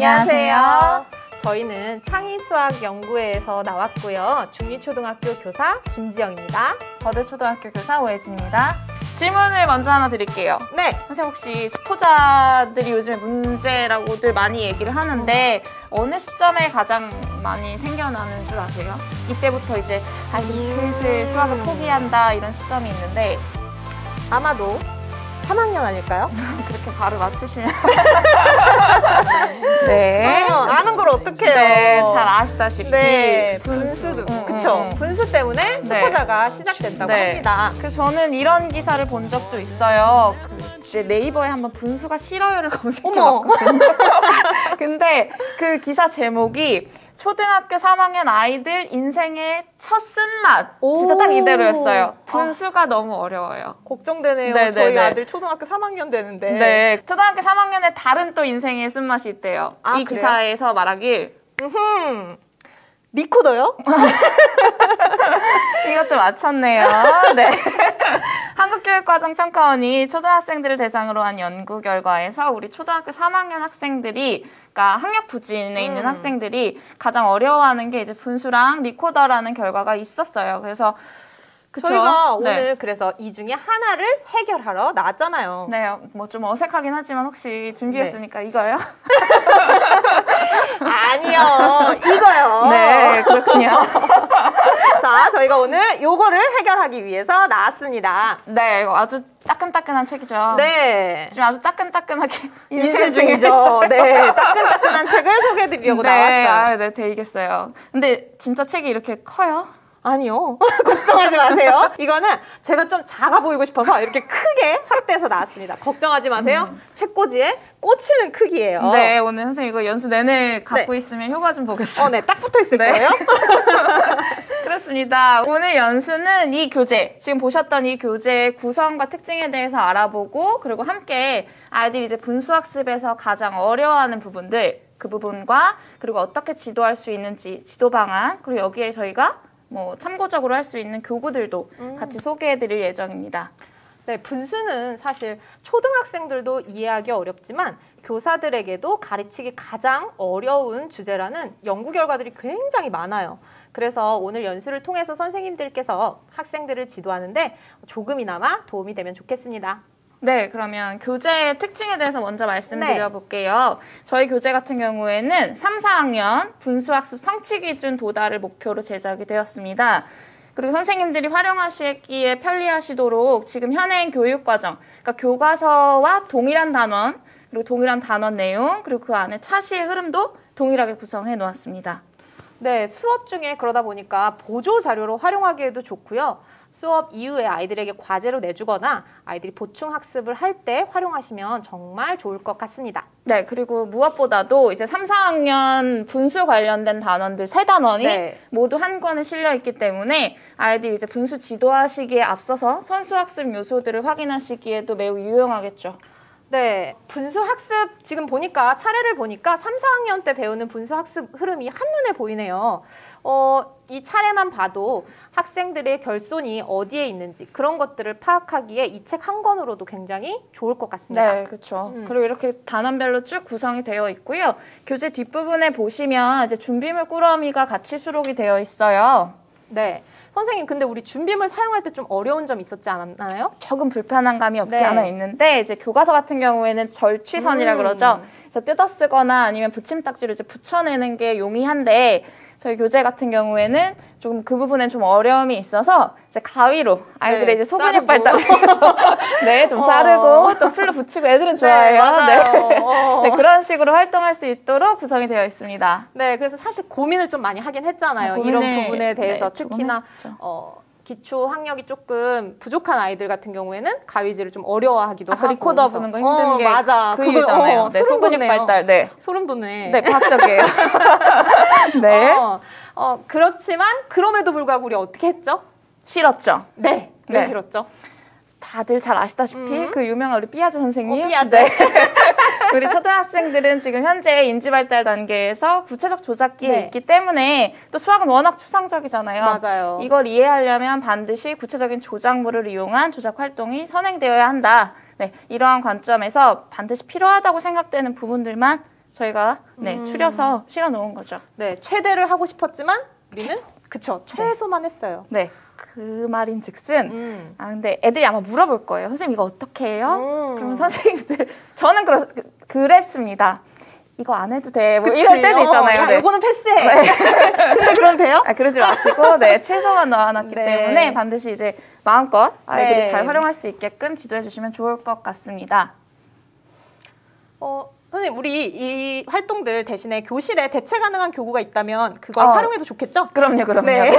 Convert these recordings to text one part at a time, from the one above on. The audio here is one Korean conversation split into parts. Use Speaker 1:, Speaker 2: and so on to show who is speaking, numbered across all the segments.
Speaker 1: 안녕하세요. 저희는 창의수학연구회에서 나왔고요. 중2초등학교 교사 김지영입니다.
Speaker 2: 버들초등학교 교사 오혜진입니다. 질문을 먼저 하나 드릴게요.
Speaker 1: 네.
Speaker 2: 선생님 혹시 수포자들이 요즘에 문제라고들 많이 얘기를 하는데 어느 시점에 가장 많이 생겨나는 줄 아세요? 이때부터 이제 슬슬 수학을 포기한다 이런 시점이 있는데
Speaker 1: 아마도 3학년 아닐까요?
Speaker 2: 그렇게 바로 맞추시면 네.
Speaker 1: 아는 걸 어떡해요.
Speaker 2: 네, 잘 아시다시피
Speaker 1: 네, 분수. 그쵸. 분수 때문에 수포자가 시작된다고 합니다.
Speaker 2: 그래서 저는 이런 기사를 본 적도 있어요. 이제 네이버에 한번 분수가 싫어요를 검색해봤거든요. 근데 그 기사 제목이 초등학교 3학년 아이들 인생의 첫 쓴맛. 진짜 딱 이대로였어요. 분수가 너무 어려워요.
Speaker 1: 걱정되네요.
Speaker 2: 네네네.
Speaker 1: 저희 아들 초등학교 3학년 되는데.
Speaker 2: 네, 초등학교 3학년에 다른 또 인생의 쓴맛이 있대요. 이
Speaker 1: 그래요?
Speaker 2: 기사에서 말하길
Speaker 1: 리코더요?
Speaker 2: 이것도 맞췄네요. 네. 한국교육과정평가원이 초등학생들을 대상으로 한 연구 결과에서 우리 초등학교 3학년 학생들이, 그러니까 학력 부진에 있는 학생들이 가장 어려워하는 게 이제 분수랑 리코더라는 결과가 있었어요. 그래서 그쵸?
Speaker 1: 저희가 오늘 그래서 이 중에 하나를 해결하러 나왔잖아요.
Speaker 2: 네, 뭐 좀 어색하긴 하지만 혹시 준비했으니까 이거요?
Speaker 1: 아니요, 이거요.
Speaker 2: 네, 그렇군요.
Speaker 1: 자, 저희가 오늘 요거를 해결하기 위해서 나왔습니다.
Speaker 2: 네, 이거 아주 따끈따끈한 책이죠.
Speaker 1: 네.
Speaker 2: 지금 아주 따끈따끈하게
Speaker 1: 인쇄 중이죠. 네, 따끈따끈한 책을 소개해드리려고 나왔어요.
Speaker 2: 네, 되겠어요. 근데 진짜 책이 이렇게 커요?
Speaker 1: 아니요. 걱정하지 마세요. 이거는 제가 좀 작아 보이고 싶어서 이렇게 크게 확대해서 나왔습니다. 걱정하지 마세요. 책꽂이에 꽂히는 크기예요.
Speaker 2: 네, 오늘 선생님 이거 연수 내내 갖고 있으면 효과 좀 보겠어요.
Speaker 1: 네, 딱 붙어 있을 거예요.
Speaker 2: 그렇습니다. 오늘 연수는 이 교재, 지금 보셨던 이 교재의 구성과 특징에 대해서 알아보고, 그리고 함께 아이들이 이제 분수학습에서 가장 어려워하는 부분들, 그 부분과 그리고 어떻게 지도할 수 있는지 지도 방안, 그리고 여기에 저희가 뭐 참고적으로 할 수 있는 교구들도 같이 소개해드릴 예정입니다.
Speaker 1: 네, 분수는 사실 초등학생들도 이해하기 어렵지만 교사들에게도 가르치기 가장 어려운 주제라는 연구 결과들이 굉장히 많아요. 그래서 오늘 연수를 통해서 선생님들께서 학생들을 지도하는데 조금이나마 도움이 되면 좋겠습니다.
Speaker 2: 네, 그러면 교재의 특징에 대해서 먼저 말씀드려 볼게요. 저희 교재 같은 경우에는 3, 4학년 분수학습 성취 기준 도달을 목표로 제작이 되었습니다. 그리고 선생님들이 활용하시기에 편리하시도록 지금 현행 교육과정, 그러니까 교과서와 동일한 단원, 그리고 동일한 단원 내용, 그리고 그 안에 차시의 흐름도 동일하게 구성해 놓았습니다.
Speaker 1: 네, 수업 중에 그러다 보니까 보조 자료로 활용하기에도 좋고요. 수업 이후에 아이들에게 과제로 내주거나 아이들이 보충 학습을 할 때 활용하시면 정말 좋을 것 같습니다.
Speaker 2: 네, 그리고 무엇보다도 이제 3, 4학년 분수 관련된 단원들 3단원이 모두 한 권에 실려 있기 때문에 아이들이 이제 분수 지도하시기에 앞서서 선수학습 요소들을 확인하시기에도 매우 유용하겠죠.
Speaker 1: 네, 분수학습 지금 보니까 차례를 보니까 3, 4학년 때 배우는 분수학습 흐름이 한눈에 보이네요. 이 차례만 봐도 학생들의 결손이 어디에 있는지 그런 것들을 파악하기에 이 책 한 권으로도 굉장히 좋을 것 같습니다.
Speaker 2: 네, 그렇죠. 그리고 이렇게 단원별로 쭉 구성이 되어 있고요. 교재 뒷부분에 보시면 이제 준비물 꾸러미가 같이 수록이 되어 있어요.
Speaker 1: 네. 선생님, 근데 우리 준비물 사용할 때 좀 어려운 점 있었지 않았나요?
Speaker 2: 조금 불편한 감이 없지 않아 있는데, 이제 교과서 같은 경우에는 절취선이라 그러죠. 그래서 뜯어 쓰거나 아니면 붙임딱지로 이제 붙여내는 게 용이한데, 저희 교재 같은 경우에는 조금 그 부분에 좀 어려움이 있어서 이제 가위로 아이들의 이제 소근육 발달을 위해서 좀 자르고 또 풀로 붙이고 애들은 좋아해요. 네, 그런 식으로 활동할 수 있도록 구성이 되어 있습니다.
Speaker 1: 네, 그래서 사실 고민을 좀 많이 하긴 했잖아요. 이런 부분에 대해서 특히나 기초 학력이 조금 부족한 아이들 같은 경우에는 가위질을 좀 어려워하기도 하고.
Speaker 2: 리코더 부는 거 힘든 게
Speaker 1: 맞아.
Speaker 2: 그 이유잖아요. 네, 소근육 발달. 네.
Speaker 1: 소름 돋네.
Speaker 2: 네, 과학적이에요. 네.
Speaker 1: 그렇지만 그럼에도 불구하고 우리 어떻게 했죠?
Speaker 2: 싫었죠.
Speaker 1: 네. 왜 싫었죠?
Speaker 2: 다들 잘 아시다시피 그 유명한 우리 삐아제 선생님.
Speaker 1: 삐아제.
Speaker 2: 네. 우리 초등학생들은 지금 현재 인지발달 단계에서 구체적 조작기에 있기 때문에 또 수학은 워낙 추상적이잖아요.
Speaker 1: 맞아요.
Speaker 2: 이걸 이해하려면 반드시 구체적인 조작물을 이용한 조작 활동이 선행되어야 한다. 네, 이러한 관점에서 반드시 필요하다고 생각되는 부분들만 저희가 추려서 실어 놓은 거죠.
Speaker 1: 네, 최대를 하고 싶었지만 우리는 그쵸, 최소만 했어요.
Speaker 2: 네. 그 말인 즉슨 근데 애들이 아마 물어볼 거예요. 선생님 이거 어떻게 해요? 그러면 선생님들 저는 그랬습니다. 이거 안 해도 돼. 뭐 이럴 때도 있잖아요.
Speaker 1: 야, 이거는 패스해. 그래, 그럼 돼요?
Speaker 2: 그러지 마시고 최소만 넣어놨기 때문에 반드시 이제 마음껏 아이들이 잘 활용할 수 있게끔 지도해 주시면 좋을 것 같습니다.
Speaker 1: 선생님, 우리 이 활동들 대신에 교실에 대체 가능한 교구가 있다면 그걸 활용해도 좋겠죠?
Speaker 2: 그럼요.
Speaker 1: 네.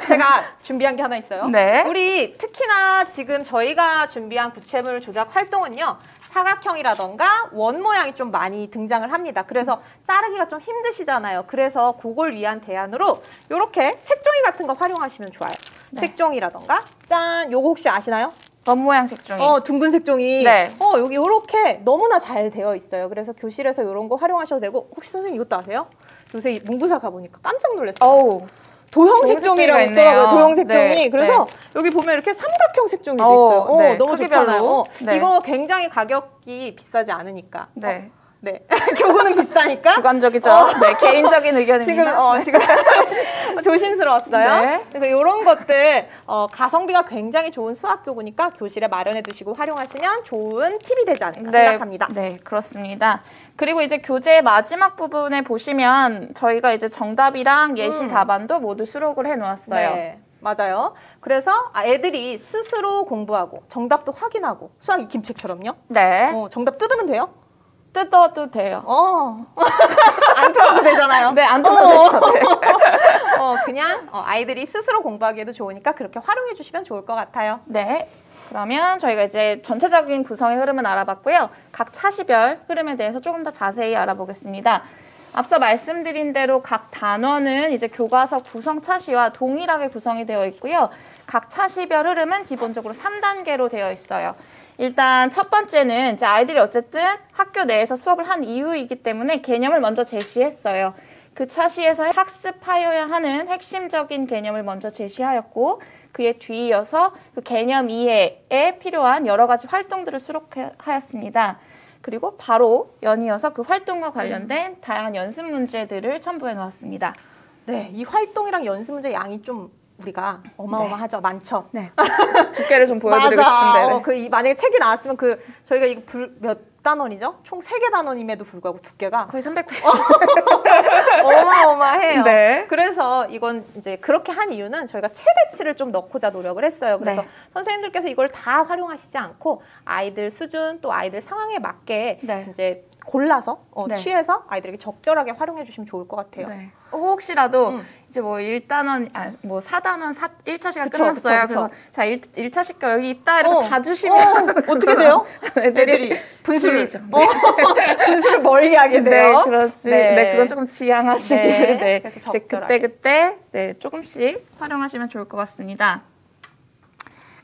Speaker 1: 제가 준비한 게 하나 있어요.
Speaker 2: 네.
Speaker 1: 우리 특히나 지금 저희가 준비한 구체물 조작 활동은요. 사각형이라던가 원 모양이 좀 많이 등장을 합니다. 그래서 자르기가 좀 힘드시잖아요. 그래서 그걸 위한 대안으로 이렇게 색종이 같은 거 활용하시면 좋아요. 색종이라던가 짠! 요거 혹시 아시나요?
Speaker 2: 원 모양 색종이.
Speaker 1: 둥근 색종이.
Speaker 2: 네.
Speaker 1: 여기 이렇게 너무나 잘 되어 있어요. 그래서 교실에서 이런 거 활용하셔도 되고, 혹시 선생님 이것도 아세요? 요새 문구사 가보니까 깜짝 놀랐어요. 도형 색종이라고 있더라고요. 도형 색종이. 그래서 여기 보면 이렇게 삼각형 색종이도 있어요. 너무 좋잖아요. 이거 굉장히 가격이 비싸지 않으니까. 네. 교구는 비싸니까.
Speaker 2: 주관적이죠. 개인적인 의견입니다.
Speaker 1: 지금 조심스러웠어요. 그래서 이런 것들 가성비가 굉장히 좋은 수학 교구니까 교실에 마련해 두시고 활용하시면 좋은 팁이 되지 않을까 생각합니다.
Speaker 2: 네, 그렇습니다. 그리고 이제 교재 마지막 부분에 보시면 저희가 이제 정답이랑 예시 답안도 모두 수록을 해 놓았어요.
Speaker 1: 네. 맞아요. 그래서 애들이 스스로 공부하고 정답도 확인하고 수학 익힘책처럼요.
Speaker 2: 네.
Speaker 1: 정답 뜯으면 돼요?
Speaker 2: 뜯어도 돼요.
Speaker 1: 안 뜯어도 되잖아요.
Speaker 2: 네, 안 뜯어도 되죠.
Speaker 1: 그냥 아이들이 스스로 공부하기에도 좋으니까 그렇게 활용해 주시면 좋을 것 같아요.
Speaker 2: 네. 그러면 저희가 이제 전체적인 구성의 흐름은 알아봤고요. 각 차시별 흐름에 대해서 조금 더 자세히 알아보겠습니다. 앞서 말씀드린 대로 각 단원은 이제 교과서 구성 차시와 동일하게 구성이 되어 있고요. 각 차시별 흐름은 기본적으로 3단계로 되어 있어요. 일단 첫 번째는 이제 아이들이 어쨌든 학교 내에서 수업을 한 이후이기 때문에 개념을 먼저 제시했어요. 그 차시에서 학습하여야 하는 핵심적인 개념을 먼저 제시하였고 그에 뒤이어서 그 개념 이해에 필요한 여러 가지 활동들을 수록하였습니다. 그리고 바로 연이어서 그 활동과 관련된 다양한 연습 문제들을 첨부해 놓았습니다.
Speaker 1: 네, 이 활동이랑 연습 문제 양이 좀 우리가 어마어마하죠. 많죠.
Speaker 2: 네. 두께를 좀 보여드리고 싶은데.
Speaker 1: 만약에 책이 나왔으면 저희가 이거 몇 단원이죠? 총 3개 단원임에도 불구하고 두께가
Speaker 2: 거의 300페이지.
Speaker 1: 어마어마해요.
Speaker 2: 네.
Speaker 1: 그래서 이건 이제 그렇게 한 이유는 저희가 최대치를 좀 넣고자 노력을 했어요. 그래서 선생님들께서 이걸 다 활용하시지 않고 아이들 수준 또 아이들 상황에 맞게 이제 골라서 취해서 아이들에게 적절하게 활용해 주시면 좋을 것 같아요.
Speaker 2: 네. 혹시라도 이제 뭐 1단원, 뭐 4단원 1차시가 끝났어요. 그래서 자 1차시 거 여기 있다 이렇게 다 주시면
Speaker 1: 어떻게 돼요? 애들이 분수를 분수를 멀리 하게 돼요.
Speaker 2: 네, 그렇지. 네, 그건 조금 지양하시길. 네.
Speaker 1: 그래서 적절하게.
Speaker 2: 그때 조금씩 활용하시면 좋을 것 같습니다.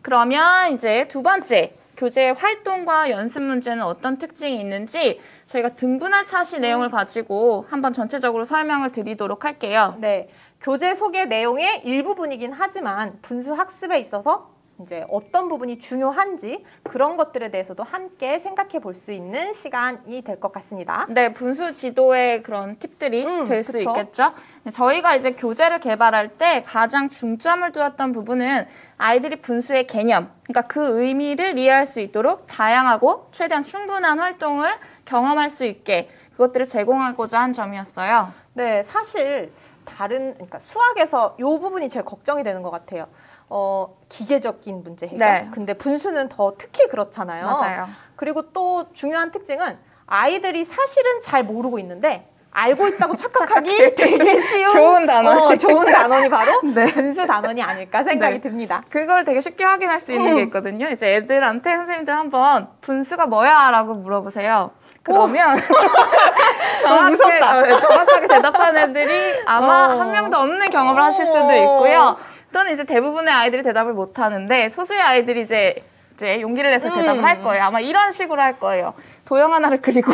Speaker 2: 그러면 이제 두 번째 교재의 활동과 연습 문제는 어떤 특징이 있는지 저희가 등분할 차시 내용을 가지고 한번 전체적으로 설명을 드리도록 할게요.
Speaker 1: 네, 교재 소개 내용의 일부분이긴 하지만 분수 학습에 있어서 이제 어떤 부분이 중요한지 그런 것들에 대해서도 함께 생각해 볼 수 있는 시간이 될 것 같습니다.
Speaker 2: 네, 분수 지도의 그런 팁들이 될 수 있겠죠. 네, 저희가 이제 교재를 개발할 때 가장 중점을 두었던 부분은 아이들이 분수의 개념, 그러니까 그 의미를 이해할 수 있도록 다양하고 최대한 충분한 활동을 경험할 수 있게 그것들을 제공하고자 한 점이었어요.
Speaker 1: 네, 사실 그러니까 수학에서 이 부분이 제일 걱정이 되는 것 같아요. 기계적인 문제 해결.
Speaker 2: 네.
Speaker 1: 근데 분수는 더 특히 그렇잖아요.
Speaker 2: 맞아요.
Speaker 1: 그리고 또 중요한 특징은 아이들이 사실은 잘 모르고 있는데 알고 있다고 착각하기 되게 쉬운
Speaker 2: 좋은 단원.
Speaker 1: 좋은 단원이 바로 분수 단원이 아닐까 생각이 듭니다.
Speaker 2: 그걸 되게 쉽게 확인할 수 있는 게 있거든요. 이제 애들한테 선생님들 한번 분수가 뭐야? 라고 물어보세요. 그러면 정확하게 대답하는 애들이 아마 한 명도 없는 경험을 하실 수도 있고요. 또는 이제 대부분의 아이들이 대답을 못 하는데 소수의 아이들이 이제 용기를 내서 대답을 할 거예요. 아마 이런 식으로 할 거예요. 도형 하나를 그리고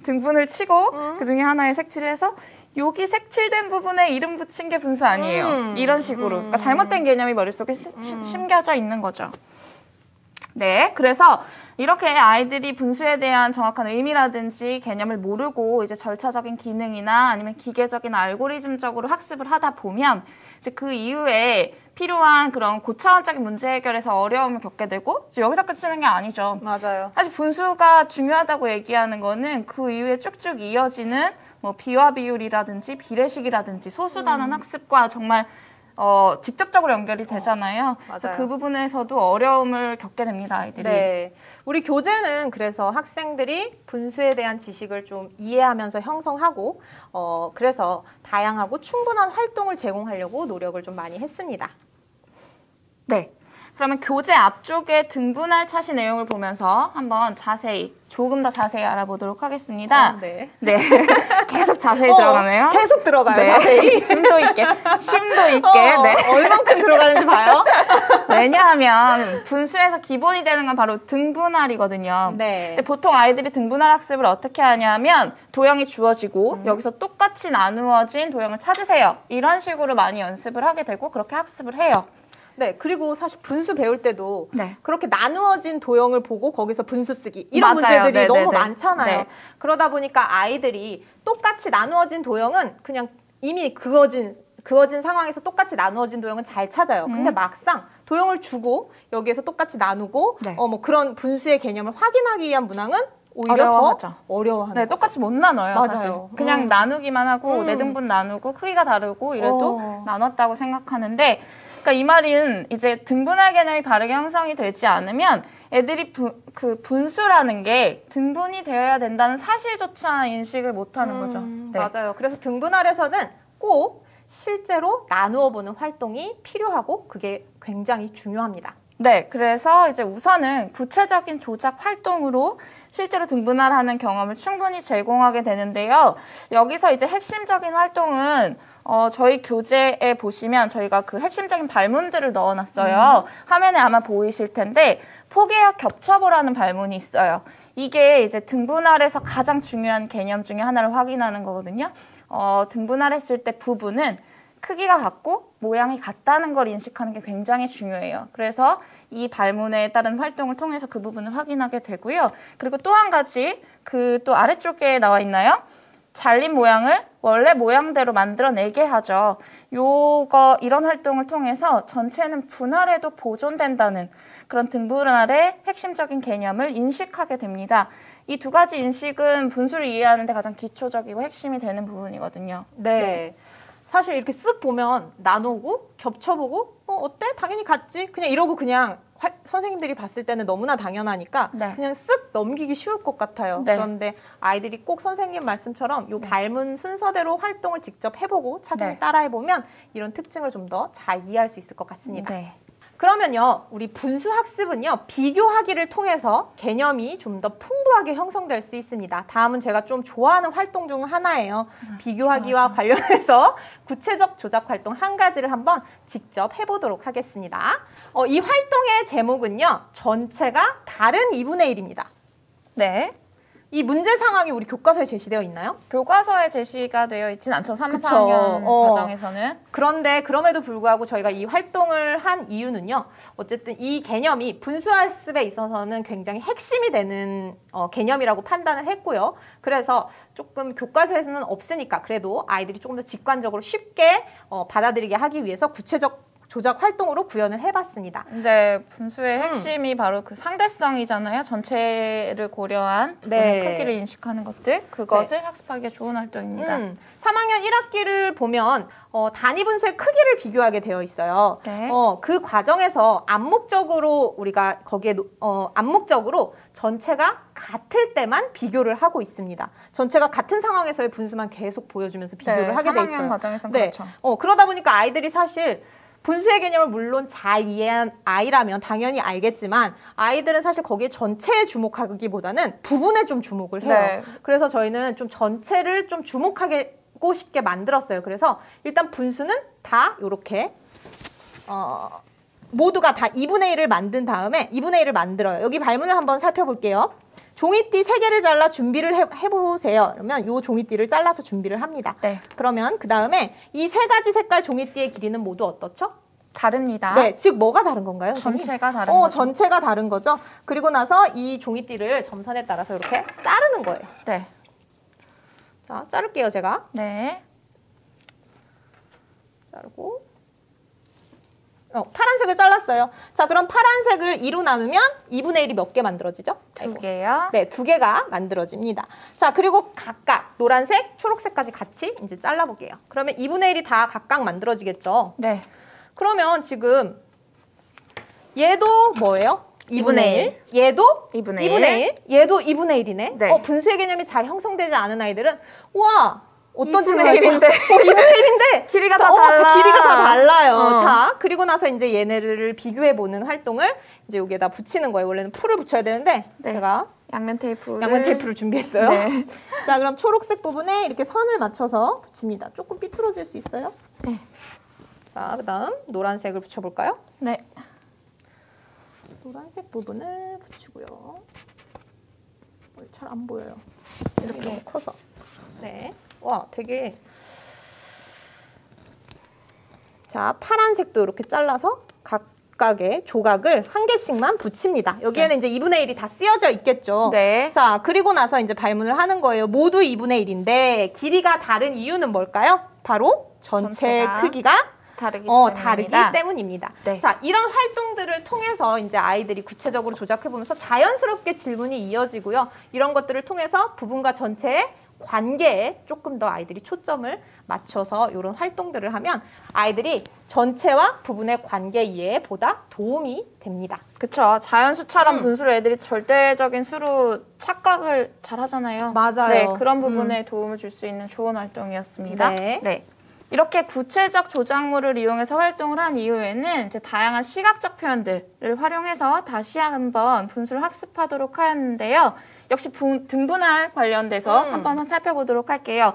Speaker 2: 등분을 치고 그중에 하나에 색칠을 해서 여기 색칠된 부분에 이름 붙인 게 분수 아니에요. 이런 식으로. 그러니까 잘못된 개념이 머릿속에 심겨져 있는 거죠. 네, 그래서 이렇게 아이들이 분수에 대한 정확한 의미라든지 개념을 모르고 이제 절차적인 기능이나 아니면 기계적인 알고리즘적으로 학습을 하다 보면 이제 그 이후에 필요한 그런 고차원적인 문제 해결에서 어려움을 겪게 되고 이제 여기서 끝이는 게 아니죠.
Speaker 1: 맞아요.
Speaker 2: 사실 분수가 중요하다고 얘기하는 거는 그 이후에 쭉쭉 이어지는 뭐 비화 비율이라든지 비례식이라든지 소수단원 학습과 정말 직접적으로 연결이 되잖아요. 그래서
Speaker 1: 맞아요.
Speaker 2: 그 부분에서도 어려움을 겪게 됩니다, 아이들이.
Speaker 1: 네. 우리 교재는 그래서 학생들이 분수에 대한 지식을 좀 이해하면서 형성하고, 그래서 다양하고 충분한 활동을 제공하려고 노력을 좀 많이 했습니다.
Speaker 2: 네. 그러면 교재 앞쪽에 등분할 차시 내용을 보면서 한번 조금 더 자세히 알아보도록 하겠습니다.
Speaker 1: 네.
Speaker 2: 네. 계속 자세히 들어가네요.
Speaker 1: 계속 들어가요,
Speaker 2: 네.
Speaker 1: 자세히.
Speaker 2: 심도 있게. 네.
Speaker 1: 얼만큼 들어가는지 봐요.
Speaker 2: 왜냐하면 분수에서 기본이 되는 건 바로 등분할이거든요.
Speaker 1: 네.
Speaker 2: 근데 보통 아이들이 등분할 학습을 어떻게 하냐면 도형이 주어지고 여기서 똑같이 나누어진 도형을 찾으세요. 이런 식으로 많이 연습을 하게 되고 그렇게 학습을 해요.
Speaker 1: 네, 그리고 사실 분수 배울 때도
Speaker 2: 네.
Speaker 1: 그렇게 나누어진 도형을 보고 거기서 분수 쓰기 이런
Speaker 2: 맞아요.
Speaker 1: 문제들이
Speaker 2: 네네네.
Speaker 1: 너무 많잖아요.
Speaker 2: 네.
Speaker 1: 그러다 보니까 아이들이 똑같이 나누어진 도형은 그냥 이미 그어진 상황에서 똑같이 나누어진 도형은 잘 찾아요. 근데 막상 도형을 주고 여기에서 똑같이 나누고
Speaker 2: 네.
Speaker 1: 뭐 그런 분수의 개념을 확인하기 위한 문항은 오히려
Speaker 2: 어려워하죠.
Speaker 1: 더 어려워하는
Speaker 2: 네,
Speaker 1: 거죠.
Speaker 2: 똑같이 못 나눠요.
Speaker 1: 맞아요.
Speaker 2: 사실. 그냥 나누기만 하고 네 등분 나누고 크기가 다르고 이래도 나눴다고 생각하는데 그러니까 이 말은 이제 등분할 개념이 바르게 형성이 되지 않으면 애들이 그 분수라는 게 등분이 되어야 된다는 사실조차 인식을 못하는 거죠. 네.
Speaker 1: 맞아요. 그래서 등분할에서는 꼭 실제로 나누어 보는 활동이 필요하고 그게 굉장히 중요합니다.
Speaker 2: 네, 그래서 이제 우선은 구체적인 조작 활동으로 실제로 등분할하는 경험을 충분히 제공하게 되는데요. 여기서 이제 핵심적인 활동은 저희 교재에 보시면 저희가 그 핵심적인 발문들을 넣어놨어요. 화면에 아마 보이실 텐데 포개어 겹쳐보라는 발문이 있어요. 이게 이제 등분할에서 가장 중요한 개념 중에 하나를 확인하는 거거든요. 등분할했을 때 부분은 크기가 같고 모양이 같다는 걸 인식하는 게 굉장히 중요해요. 그래서 이 발문에 따른 활동을 통해서 그 부분을 확인하게 되고요. 그리고 또 한 가지 그 또 아래쪽에 나와 있나요? 잘린 모양을 원래 모양대로 만들어내게 하죠. 이런 활동을 통해서 전체는 분할해도 보존된다는 그런 등분할의 핵심적인 개념을 인식하게 됩니다. 이 두 가지 인식은 분수를 이해하는 데 가장 기초적이고 핵심이 되는 부분이거든요.
Speaker 1: 네. 사실 이렇게 쓱 보면 나누고 겹쳐보고 어때? 당연히 같지? 그냥 이러고 그냥 선생님들이 봤을 때는 너무나 당연하니까
Speaker 2: 네.
Speaker 1: 그냥 쓱 넘기기 쉬울 것 같아요.
Speaker 2: 네.
Speaker 1: 그런데 아이들이 꼭 선생님 말씀처럼 요 발문 순서대로 활동을 직접 해보고 차근히
Speaker 2: 네.
Speaker 1: 따라해보면 이런 특징을 좀 더 잘 이해할 수 있을 것 같습니다.
Speaker 2: 네.
Speaker 1: 그러면요, 우리 분수 학습은요, 비교하기를 통해서 개념이 좀 더 풍부하게 형성될 수 있습니다. 다음은 제가 좀 좋아하는 활동 중 하나예요. 비교하기와 관련해서 구체적 조작 활동 한 가지를 한번 직접 해보도록 하겠습니다. 이 활동의 제목은요, 전체가 다른 2분의 1입니다.
Speaker 2: 네.
Speaker 1: 이 문제 상황이 우리 교과서에 제시되어 있나요?
Speaker 2: 교과서에 제시가 되어 있진 않죠. 3,
Speaker 1: 그쵸.
Speaker 2: 4학년 과정에서는.
Speaker 1: 그런데 그럼에도 불구하고 저희가 이 활동을 한 이유는요. 어쨌든 이 개념이 분수학습에 있어서는 굉장히 핵심이 되는 개념이라고 판단을 했고요. 그래서 조금 교과서에서는 없으니까 그래도 아이들이 조금 더 직관적으로 쉽게 받아들이게 하기 위해서 구체적 조작 활동으로 구현을 해봤습니다.
Speaker 2: 네, 분수의 핵심이 바로 그 상대성이잖아요. 전체를 고려한 크기를 인식하는 것들, 그것을 학습하기에 좋은 활동입니다.
Speaker 1: 3학년 1학기를 보면 단위 분수의 크기를 비교하게 되어 있어요.
Speaker 2: 네.
Speaker 1: 그 과정에서 암묵적으로 우리가 거기에 암묵적으로 전체가 같을 때만 비교를 하고 있습니다. 전체가 같은 상황에서의 분수만 계속 보여주면서 비교를 하게 돼 있어요.
Speaker 2: 3학년 과정에서는
Speaker 1: 네.
Speaker 2: 그렇죠.
Speaker 1: 그러다 보니까 아이들이 사실 분수의 개념을 물론 잘 이해한 아이라면 당연히 알겠지만 아이들은 사실 거기에 전체에 주목하기보다는 부분에 좀 주목을 해요.
Speaker 2: 네.
Speaker 1: 그래서 저희는 좀 전체를 좀 주목하고 싶게 만들었어요. 그래서 일단 분수는 다 이렇게 모두가 다 2분의 1을 만든 다음에 2분의 1을 만들어요. 여기 발문을 한번 살펴볼게요. 종이띠 3개를 잘라 준비를 해보세요. 그러면 이 종이띠를 잘라서 준비를 합니다.
Speaker 2: 네.
Speaker 1: 그러면 그 다음에 이 3가지 색깔 종이띠의 길이는 모두 어떻죠?
Speaker 2: 다릅니다.
Speaker 1: 네, 즉 뭐가 다른 건가요?
Speaker 2: 전체가 다른 거죠.
Speaker 1: 전체가 다른 거죠. 그리고 나서 이 종이띠를 점선에 따라서 이렇게 자르는 거예요.
Speaker 2: 네.
Speaker 1: 자, 자를게요, 제가.
Speaker 2: 네.
Speaker 1: 자르고. 파란색을 잘랐어요. 자, 그럼 파란색을 2로 나누면 2분의 1이 몇 개 만들어지죠?
Speaker 2: 2개요.
Speaker 1: 네, 2개가 만들어집니다. 자, 그리고 각각 노란색, 초록색까지 같이 이제 잘라볼게요. 그러면 2분의 1이 다 각각 만들어지겠죠?
Speaker 2: 네.
Speaker 1: 그러면 지금 얘도 뭐예요? 2분의 1. 얘도
Speaker 2: 2분의
Speaker 1: 1. 얘도 2분의 1이네.
Speaker 2: 네.
Speaker 1: 분수의 개념이 잘 형성되지 않은 아이들은 와, 어떤
Speaker 2: 2분의 1인데
Speaker 1: 2분의 1인데
Speaker 2: 길이가 다 달라.
Speaker 1: 길이가 다 달라요.
Speaker 2: 어.
Speaker 1: 자, 그리고 나서 이제 얘네를 비교해 보는 활동을 이제 여기에다 붙이는 거예요. 원래는 풀을 붙여야 되는데
Speaker 2: 네.
Speaker 1: 제가
Speaker 2: 양면
Speaker 1: 테이프를 준비했어요.
Speaker 2: 네.
Speaker 1: 자, 그럼 초록색 부분에 이렇게 선을 맞춰서 붙입니다. 조금 삐뚤어질 수 있어요?
Speaker 2: 네.
Speaker 1: 자, 그다음 노란색을 붙여볼까요?
Speaker 2: 네.
Speaker 1: 노란색 부분을 붙이고요. 잘 안 보여요. 이렇게 너무 커서. 네. 와, 되게. 자, 파란색도 이렇게 잘라서 각각의 조각을 한 개씩만 붙입니다. 여기에는 이제 2분의 1이 다 쓰여져 있겠죠.
Speaker 2: 네.
Speaker 1: 자, 그리고 나서 이제 발문을 하는 거예요. 모두 2분의 1인데 길이가 다른 이유는 뭘까요? 바로 전체
Speaker 2: 전체가
Speaker 1: 크기가
Speaker 2: 다르기
Speaker 1: 때문입니다.
Speaker 2: 네.
Speaker 1: 자, 이런 활동들을 통해서 이제 아이들이 구체적으로 조작해보면서 자연스럽게 질문이 이어지고요. 이런 것들을 통해서 부분과 전체의 관계에 조금 더 아이들이 초점을 맞춰서 이런 활동들을 하면 아이들이 전체와 부분의 관계 이해에 보다 도움이 됩니다.
Speaker 2: 그쵸. 자연수처럼 분수를 애들이 절대적인 수로 착각을 잘 하잖아요.
Speaker 1: 맞아요.
Speaker 2: 네, 그런 부분에 도움을 줄 수 있는 좋은 활동이었습니다.
Speaker 1: 네.
Speaker 2: 이렇게 구체적 조작물을 이용해서 활동을 한 이후에는 이제 다양한 시각적 표현들을 활용해서 다시 한번 분수를 학습하도록 하였는데요. 역시 등분할 관련돼서 한번 살펴보도록 할게요.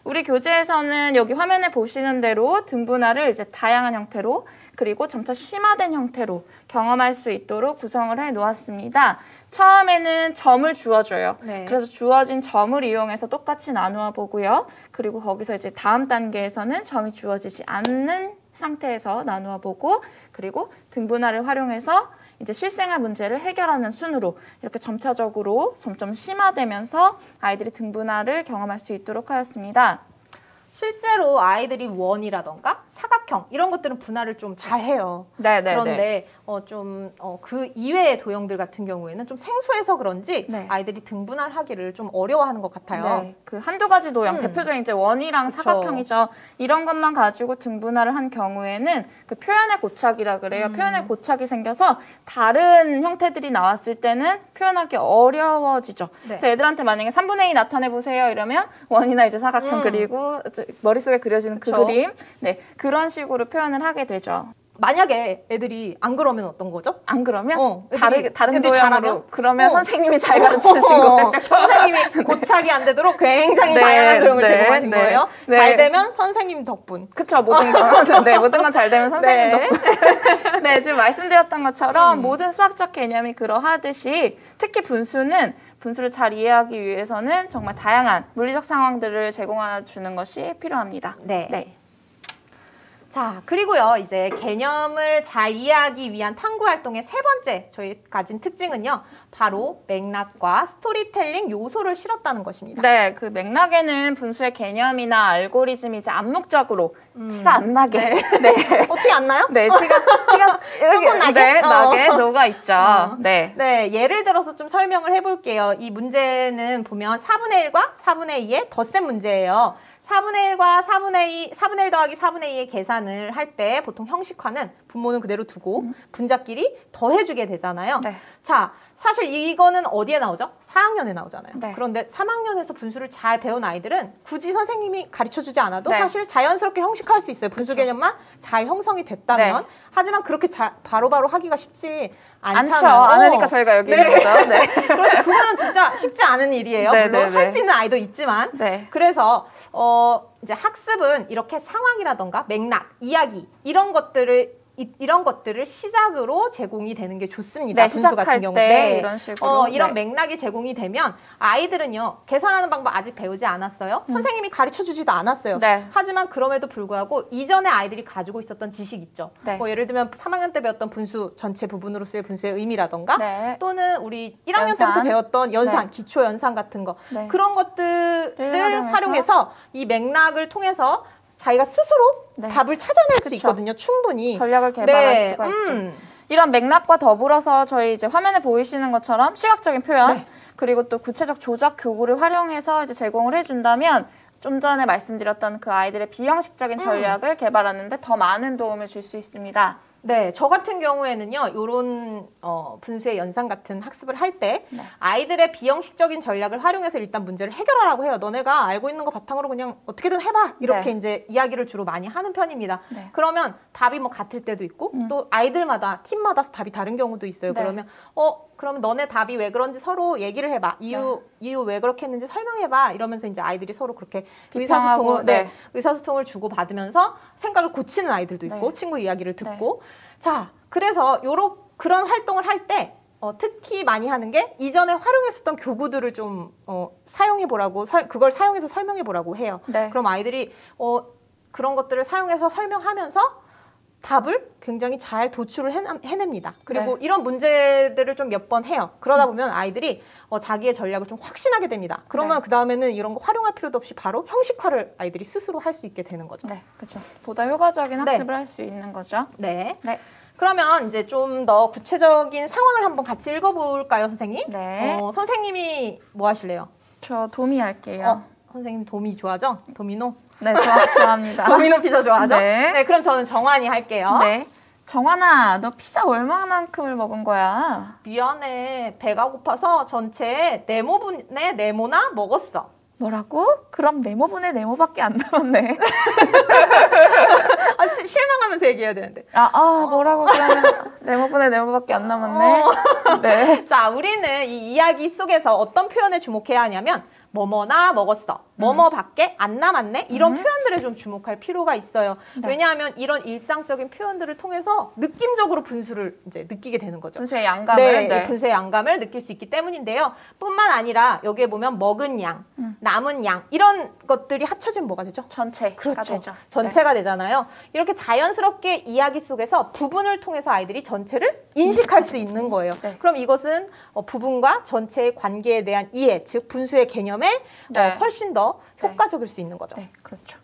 Speaker 2: 우리 교재에서는 여기 화면에 보시는 대로 등분할을 이제 다양한 형태로 그리고 점차 심화된 형태로 경험할 수 있도록 구성을 해 놓았습니다. 처음에는 점을 주어줘요.
Speaker 1: 네.
Speaker 2: 그래서 주어진 점을 이용해서 똑같이 나누어 보고요. 그리고 거기서 이제 다음 단계에서는 점이 주어지지 않는 상태에서 나누어 보고 그리고 등분할을 활용해서 이제 실생활 문제를 해결하는 순으로 이렇게 점차적으로 점점 심화되면서 아이들이 등분할을 경험할 수 있도록 하였습니다.
Speaker 1: 실제로 아이들이 원이라던가 사각형 이런 것들은 분할을 좀 잘해요.
Speaker 2: 네네.
Speaker 1: 그런데 그 이외의 도형들 같은 경우에는 좀 생소해서 그런지
Speaker 2: 네.
Speaker 1: 아이들이 등분할하기를 좀 어려워하는 것 같아요.
Speaker 2: 네, 그 한두 가지 도형 대표적인 이제 원이랑
Speaker 1: 그쵸.
Speaker 2: 사각형이죠. 이런 것만 가지고 등분할을 한 경우에는 그 표현의 고착이라 그래요. 표현의 고착이 생겨서 다른 형태들이 나왔을 때는 표현하기 어려워지죠.
Speaker 1: 네.
Speaker 2: 그래서 애들한테 만약에 3분의 2 나타내 보세요 이러면 원이나 이제 사각형 그리고 머릿속에 그려지는 그
Speaker 1: 그쵸.
Speaker 2: 그림, 네 그런 식으로 표현을 하게 되죠.
Speaker 1: 만약에 애들이 안 그러면 어떤 거죠?
Speaker 2: 안 그러면
Speaker 1: 애들이
Speaker 2: 다른
Speaker 1: 애들이
Speaker 2: 도형으로
Speaker 1: 잘하면?
Speaker 2: 그러면 선생님이 잘 가르치신 거예요.
Speaker 1: 선생님이 고착이 안 되도록 굉장히
Speaker 2: 네,
Speaker 1: 다양한 도형을
Speaker 2: 네,
Speaker 1: 제공하신
Speaker 2: 네.
Speaker 1: 거예요.
Speaker 2: 네.
Speaker 1: 잘 되면 선생님 덕분.
Speaker 2: 그쵸, 모든 건. 네, 모든 건 잘 되면 선생님
Speaker 1: 네.
Speaker 2: 덕분. 네, 지금 말씀드렸던 것처럼 모든 수학적 개념이 그러하듯이 특히 분수를 잘 이해하기 위해서는 정말 다양한 물리적 상황들을 제공해 주는 것이 필요합니다.
Speaker 1: 네. 자, 그리고요, 이제 개념을 잘 이해하기 위한 탐구 활동의 세 번째 저희 가진 특징은요, 바로 맥락과 스토리텔링 요소를 실었다는 것입니다.
Speaker 2: 네, 그 맥락에는 분수의 개념이나 알고리즘이 이제 암묵적으로 티가 안 나게. 네.
Speaker 1: 어떻게 안 나요?
Speaker 2: 네, 티가 이렇게
Speaker 1: 조금 나게?
Speaker 2: 네, 나게 녹아 있죠. 네.
Speaker 1: 네, 예를 들어서 좀 설명을 해볼게요. 이 문제는 보면 4분의 1과 4분의 2의 덧셈 문제예요. 4분의 1과 4분의 1 더하기 4분의 2의 계산을 할 때 보통 형식화는 분모는 그대로 두고 분자끼리 더해주게 되잖아요.
Speaker 2: 네.
Speaker 1: 자, 사실 이거는 어디에 나오죠? 4학년에 나오잖아요.
Speaker 2: 네.
Speaker 1: 그런데 3학년에서 분수를 잘 배운 아이들은 굳이 선생님이 가르쳐주지 않아도
Speaker 2: 네.
Speaker 1: 사실 자연스럽게 형식화할 수 있어요. 분수 개념만 잘 형성이 됐다면.
Speaker 2: 네.
Speaker 1: 하지만 그렇게 바로바로 하기가 쉽지
Speaker 2: 않죠.
Speaker 1: 않잖아요.
Speaker 2: 안 하니까 저희가 여기 있는 거죠. 네.
Speaker 1: 그렇죠. 그거는 진짜 쉽지 않은 일이에요.
Speaker 2: 네,
Speaker 1: 물론
Speaker 2: 네,
Speaker 1: 할
Speaker 2: 네.
Speaker 1: 수 있는 아이도 있지만.
Speaker 2: 네.
Speaker 1: 그래서 이제 학습은 이렇게 상황이라던가 맥락, 이야기 이런 것들을 이런 것들을 시작으로 제공이 되는 게 좋습니다.
Speaker 2: 네,
Speaker 1: 분수 같은 경우.
Speaker 2: 때 이런 식으로.
Speaker 1: 이런
Speaker 2: 네.
Speaker 1: 맥락이 제공이 되면 아이들은요. 계산하는 방법 아직 배우지 않았어요. 선생님이 가르쳐주지도 않았어요.
Speaker 2: 네.
Speaker 1: 하지만 그럼에도 불구하고 이전에 아이들이 가지고 있었던 지식 있죠.
Speaker 2: 네.
Speaker 1: 뭐 예를 들면 3학년 때 배웠던 분수 전체 부분으로서의 분수의 의미라던가
Speaker 2: 네.
Speaker 1: 또는 우리 1학년
Speaker 2: 연산.
Speaker 1: 때부터 배웠던 연산,
Speaker 2: 네.
Speaker 1: 기초 연산 같은 거
Speaker 2: 네.
Speaker 1: 그런 것들을
Speaker 2: 활용해서
Speaker 1: 활용해서 이 맥락을 통해서 자기가 스스로
Speaker 2: 네.
Speaker 1: 답을 찾아낼 수
Speaker 2: 그쵸.
Speaker 1: 있거든요. 충분히.
Speaker 2: 전략을 개발할
Speaker 1: 네.
Speaker 2: 수가 있죠. 이런 맥락과 더불어서 저희 이제 화면에 보이시는 것처럼 시각적인 표현
Speaker 1: 네.
Speaker 2: 그리고 또 구체적 조작 교구를 활용해서 이제 제공을 해준다면 좀 전에 말씀드렸던 그 아이들의 비형식적인 전략을 개발하는데 더 많은 도움을 줄 수 있습니다.
Speaker 1: 네, 저 같은 경우에는요, 요런 분수의 연산 같은 학습을 할 때
Speaker 2: 네.
Speaker 1: 아이들의 비형식적인 전략을 활용해서 일단 문제를 해결하라고 해요. 너네가 알고 있는 거 바탕으로 그냥 어떻게든 해봐. 이렇게
Speaker 2: 네.
Speaker 1: 이제 이야기를 주로 많이 하는 편입니다.
Speaker 2: 네.
Speaker 1: 그러면 답이 뭐 같을 때도 있고 또 아이들마다 팀마다 답이 다른 경우도 있어요.
Speaker 2: 네.
Speaker 1: 그러면 그러면 너네 답이 왜 그런지 서로 얘기를 해봐. 이유 왜 그렇게 했는지 설명해봐. 이러면서 이제 아이들이 서로 그렇게
Speaker 2: 비판하고,
Speaker 1: 의사소통을 주고 받으면서 생각을 고치는 아이들도 있고
Speaker 2: 네.
Speaker 1: 친구 이야기를 듣고 자 그래서 그런 활동을 할 때 특히 많이 하는 게 이전에 활용했었던 교구들을 좀 사용해 보라고 그걸 사용해서 설명해 보라고 해요.
Speaker 2: 네.
Speaker 1: 그럼 아이들이 그런 것들을 사용해서 설명하면서 답을 굉장히 잘 도출을 해냅니다. 그리고
Speaker 2: 네.
Speaker 1: 이런 문제들을 좀 몇 번 해요. 그러다 보면 아이들이 자기의 전략을 좀 확신하게 됩니다. 그러면
Speaker 2: 네.
Speaker 1: 그 다음에는 이런 거 활용할 필요도 없이 바로 형식화를 아이들이 스스로 할 수 있게 되는 거죠.
Speaker 2: 네, 그렇죠. 보다 효과적인
Speaker 1: 네.
Speaker 2: 학습을 할 수 있는 거죠.
Speaker 1: 네.
Speaker 2: 네.
Speaker 1: 그러면 이제 좀 더 구체적인 상황을 한번 같이 읽어볼까요, 선생님?
Speaker 2: 네.
Speaker 1: 선생님이 뭐 하실래요?
Speaker 2: 저 도미 할게요.
Speaker 1: 선생님 도미 좋아하죠? 도미노?
Speaker 2: 네, 좋아합니다.
Speaker 1: 도미노 피자 좋아하죠?
Speaker 2: 네.
Speaker 1: 그럼 저는 정환이 할게요.
Speaker 2: 네. 정환아, 너 피자 얼마만큼을 먹은 거야?
Speaker 1: 미안해. 배가 고파서 전체 네모분의 네모나 먹었어.
Speaker 2: 뭐라고? 그럼 네모분의 네모밖에 안 남았네.
Speaker 1: 실망하면서 얘기해야 되는데.
Speaker 2: 뭐라고 그러면 네모분의 네모밖에 안 남았네. 네.
Speaker 1: 자, 우리는 이 이야기 속에서 어떤 표현에 주목해야 하냐면 뭐뭐나 먹었어. 뭐뭐밖에 안 남았네. 이런 표현들에 좀 주목할 필요가 있어요.
Speaker 2: 네.
Speaker 1: 왜냐하면 이런 일상적인 표현들을 통해서 느낌적으로 분수를 이제 느끼게 되는 거죠.
Speaker 2: 분수의 양감을.
Speaker 1: 이 분수의 양감을 느낄 수 있기 때문인데요. 뿐만 아니라 여기에 보면 먹은 양, 남은 양 이런 것들이 합쳐지면 뭐가 되죠?
Speaker 2: 전체가
Speaker 1: 그렇죠.
Speaker 2: 되죠.
Speaker 1: 전체가 되잖아요. 이렇게 자연스럽게 이야기 속에서 부분을 통해서 아이들이 전체를 인식할 수 있는 거예요.
Speaker 2: 네.
Speaker 1: 그럼 이것은 부분과 전체의 관계에 대한 이해, 즉 분수의 개념에
Speaker 2: 네.
Speaker 1: 훨씬 더
Speaker 2: 네.
Speaker 1: 효과적일 수 있는 거죠.
Speaker 2: 네, 그렇죠.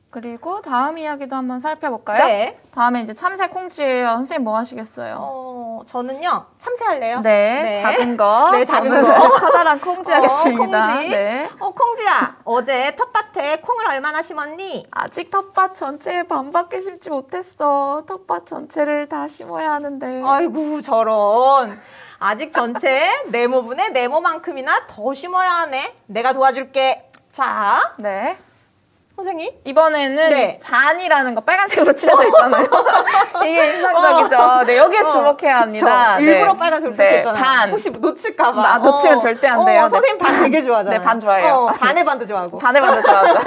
Speaker 2: 그리고 다음 이야기도 한번 살펴볼까요?
Speaker 1: 네.
Speaker 2: 다음에 이제 참새 콩쥐예요. 선생님 뭐 하시겠어요?
Speaker 1: 저는요 참새할래요.
Speaker 2: 네, 작은 거.
Speaker 1: 네, 작은 거.
Speaker 2: 커다란 콩쥐 하겠습니다.
Speaker 1: 콩쥐.
Speaker 2: 네.
Speaker 1: 콩쥐야, 어제 텃밭에 콩을 얼마나 심었니?
Speaker 2: 아직 텃밭 전체에 반밖에 심지 못했어. 텃밭 전체를 다 심어야 하는데.
Speaker 1: 아이고 저런. 아직 전체 네모분의 네모만큼이나 더 심어야 하네. 내가 도와줄게. 자,
Speaker 2: 네.
Speaker 1: 선생님.
Speaker 2: 이번에는
Speaker 1: 네.
Speaker 2: 반이라는 거 빨간색으로 칠해져 있잖아요. 이게 인상적이죠. 네, 여기에 주목해야 합니다.
Speaker 1: 그쵸. 일부러 빨간색으로 표시했잖아요.
Speaker 2: 반.
Speaker 1: 혹시 놓칠까봐.
Speaker 2: 놓치면 절대 안 돼요.
Speaker 1: 선생님 반 되게 좋아하잖아요.
Speaker 2: 네, 반 좋아해요.
Speaker 1: 반의 반도 좋아하고.
Speaker 2: 반을 먼저 좋아하죠.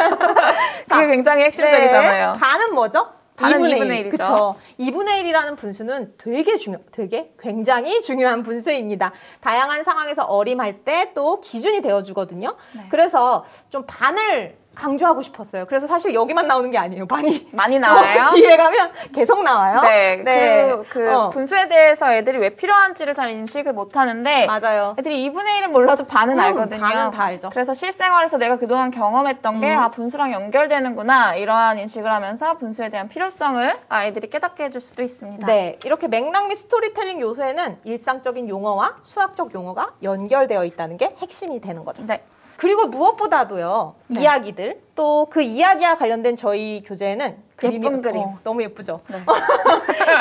Speaker 2: 그게 굉장히 핵심적이잖아요.
Speaker 1: 네. 반은 뭐죠?
Speaker 2: 반은 2분의 1이죠.
Speaker 1: 그쵸. 2분의 1이라는 분수는 되게 굉장히 중요한 분수입니다. 다양한 상황에서 어림할 때 또 기준이 되어주거든요.
Speaker 2: 네.
Speaker 1: 그래서 좀 반을 강조하고 싶었어요. 그래서 사실 여기만 나오는 게 아니에요. 많이
Speaker 2: 나와요.
Speaker 1: 뒤에 가면 계속 나와요.
Speaker 2: 네.
Speaker 1: 네.
Speaker 2: 그 분수에 대해서 애들이 왜 필요한지를 잘 인식을 못 하는데
Speaker 1: 맞아요.
Speaker 2: 애들이 2분의 1은 몰라도 반은 알거든요.
Speaker 1: 반은 다 알죠.
Speaker 2: 그래서 실생활에서 내가 그동안 경험했던 게 분수랑 연결되는구나 이러한 인식을 하면서 분수에 대한 필요성을 아이들이 깨닫게 해줄 수도 있습니다.
Speaker 1: 네, 이렇게 맥락 및 스토리텔링 요소에는 일상적인 용어와 수학적 용어가 연결되어 있다는 게 핵심이 되는 거죠.
Speaker 2: 네.
Speaker 1: 그리고 무엇보다도요,
Speaker 2: 네.
Speaker 1: 이야기들, 또 그 이야기와 관련된 저희 교재에는
Speaker 2: 예쁜 그림.
Speaker 1: 너무 예쁘죠?
Speaker 2: 네.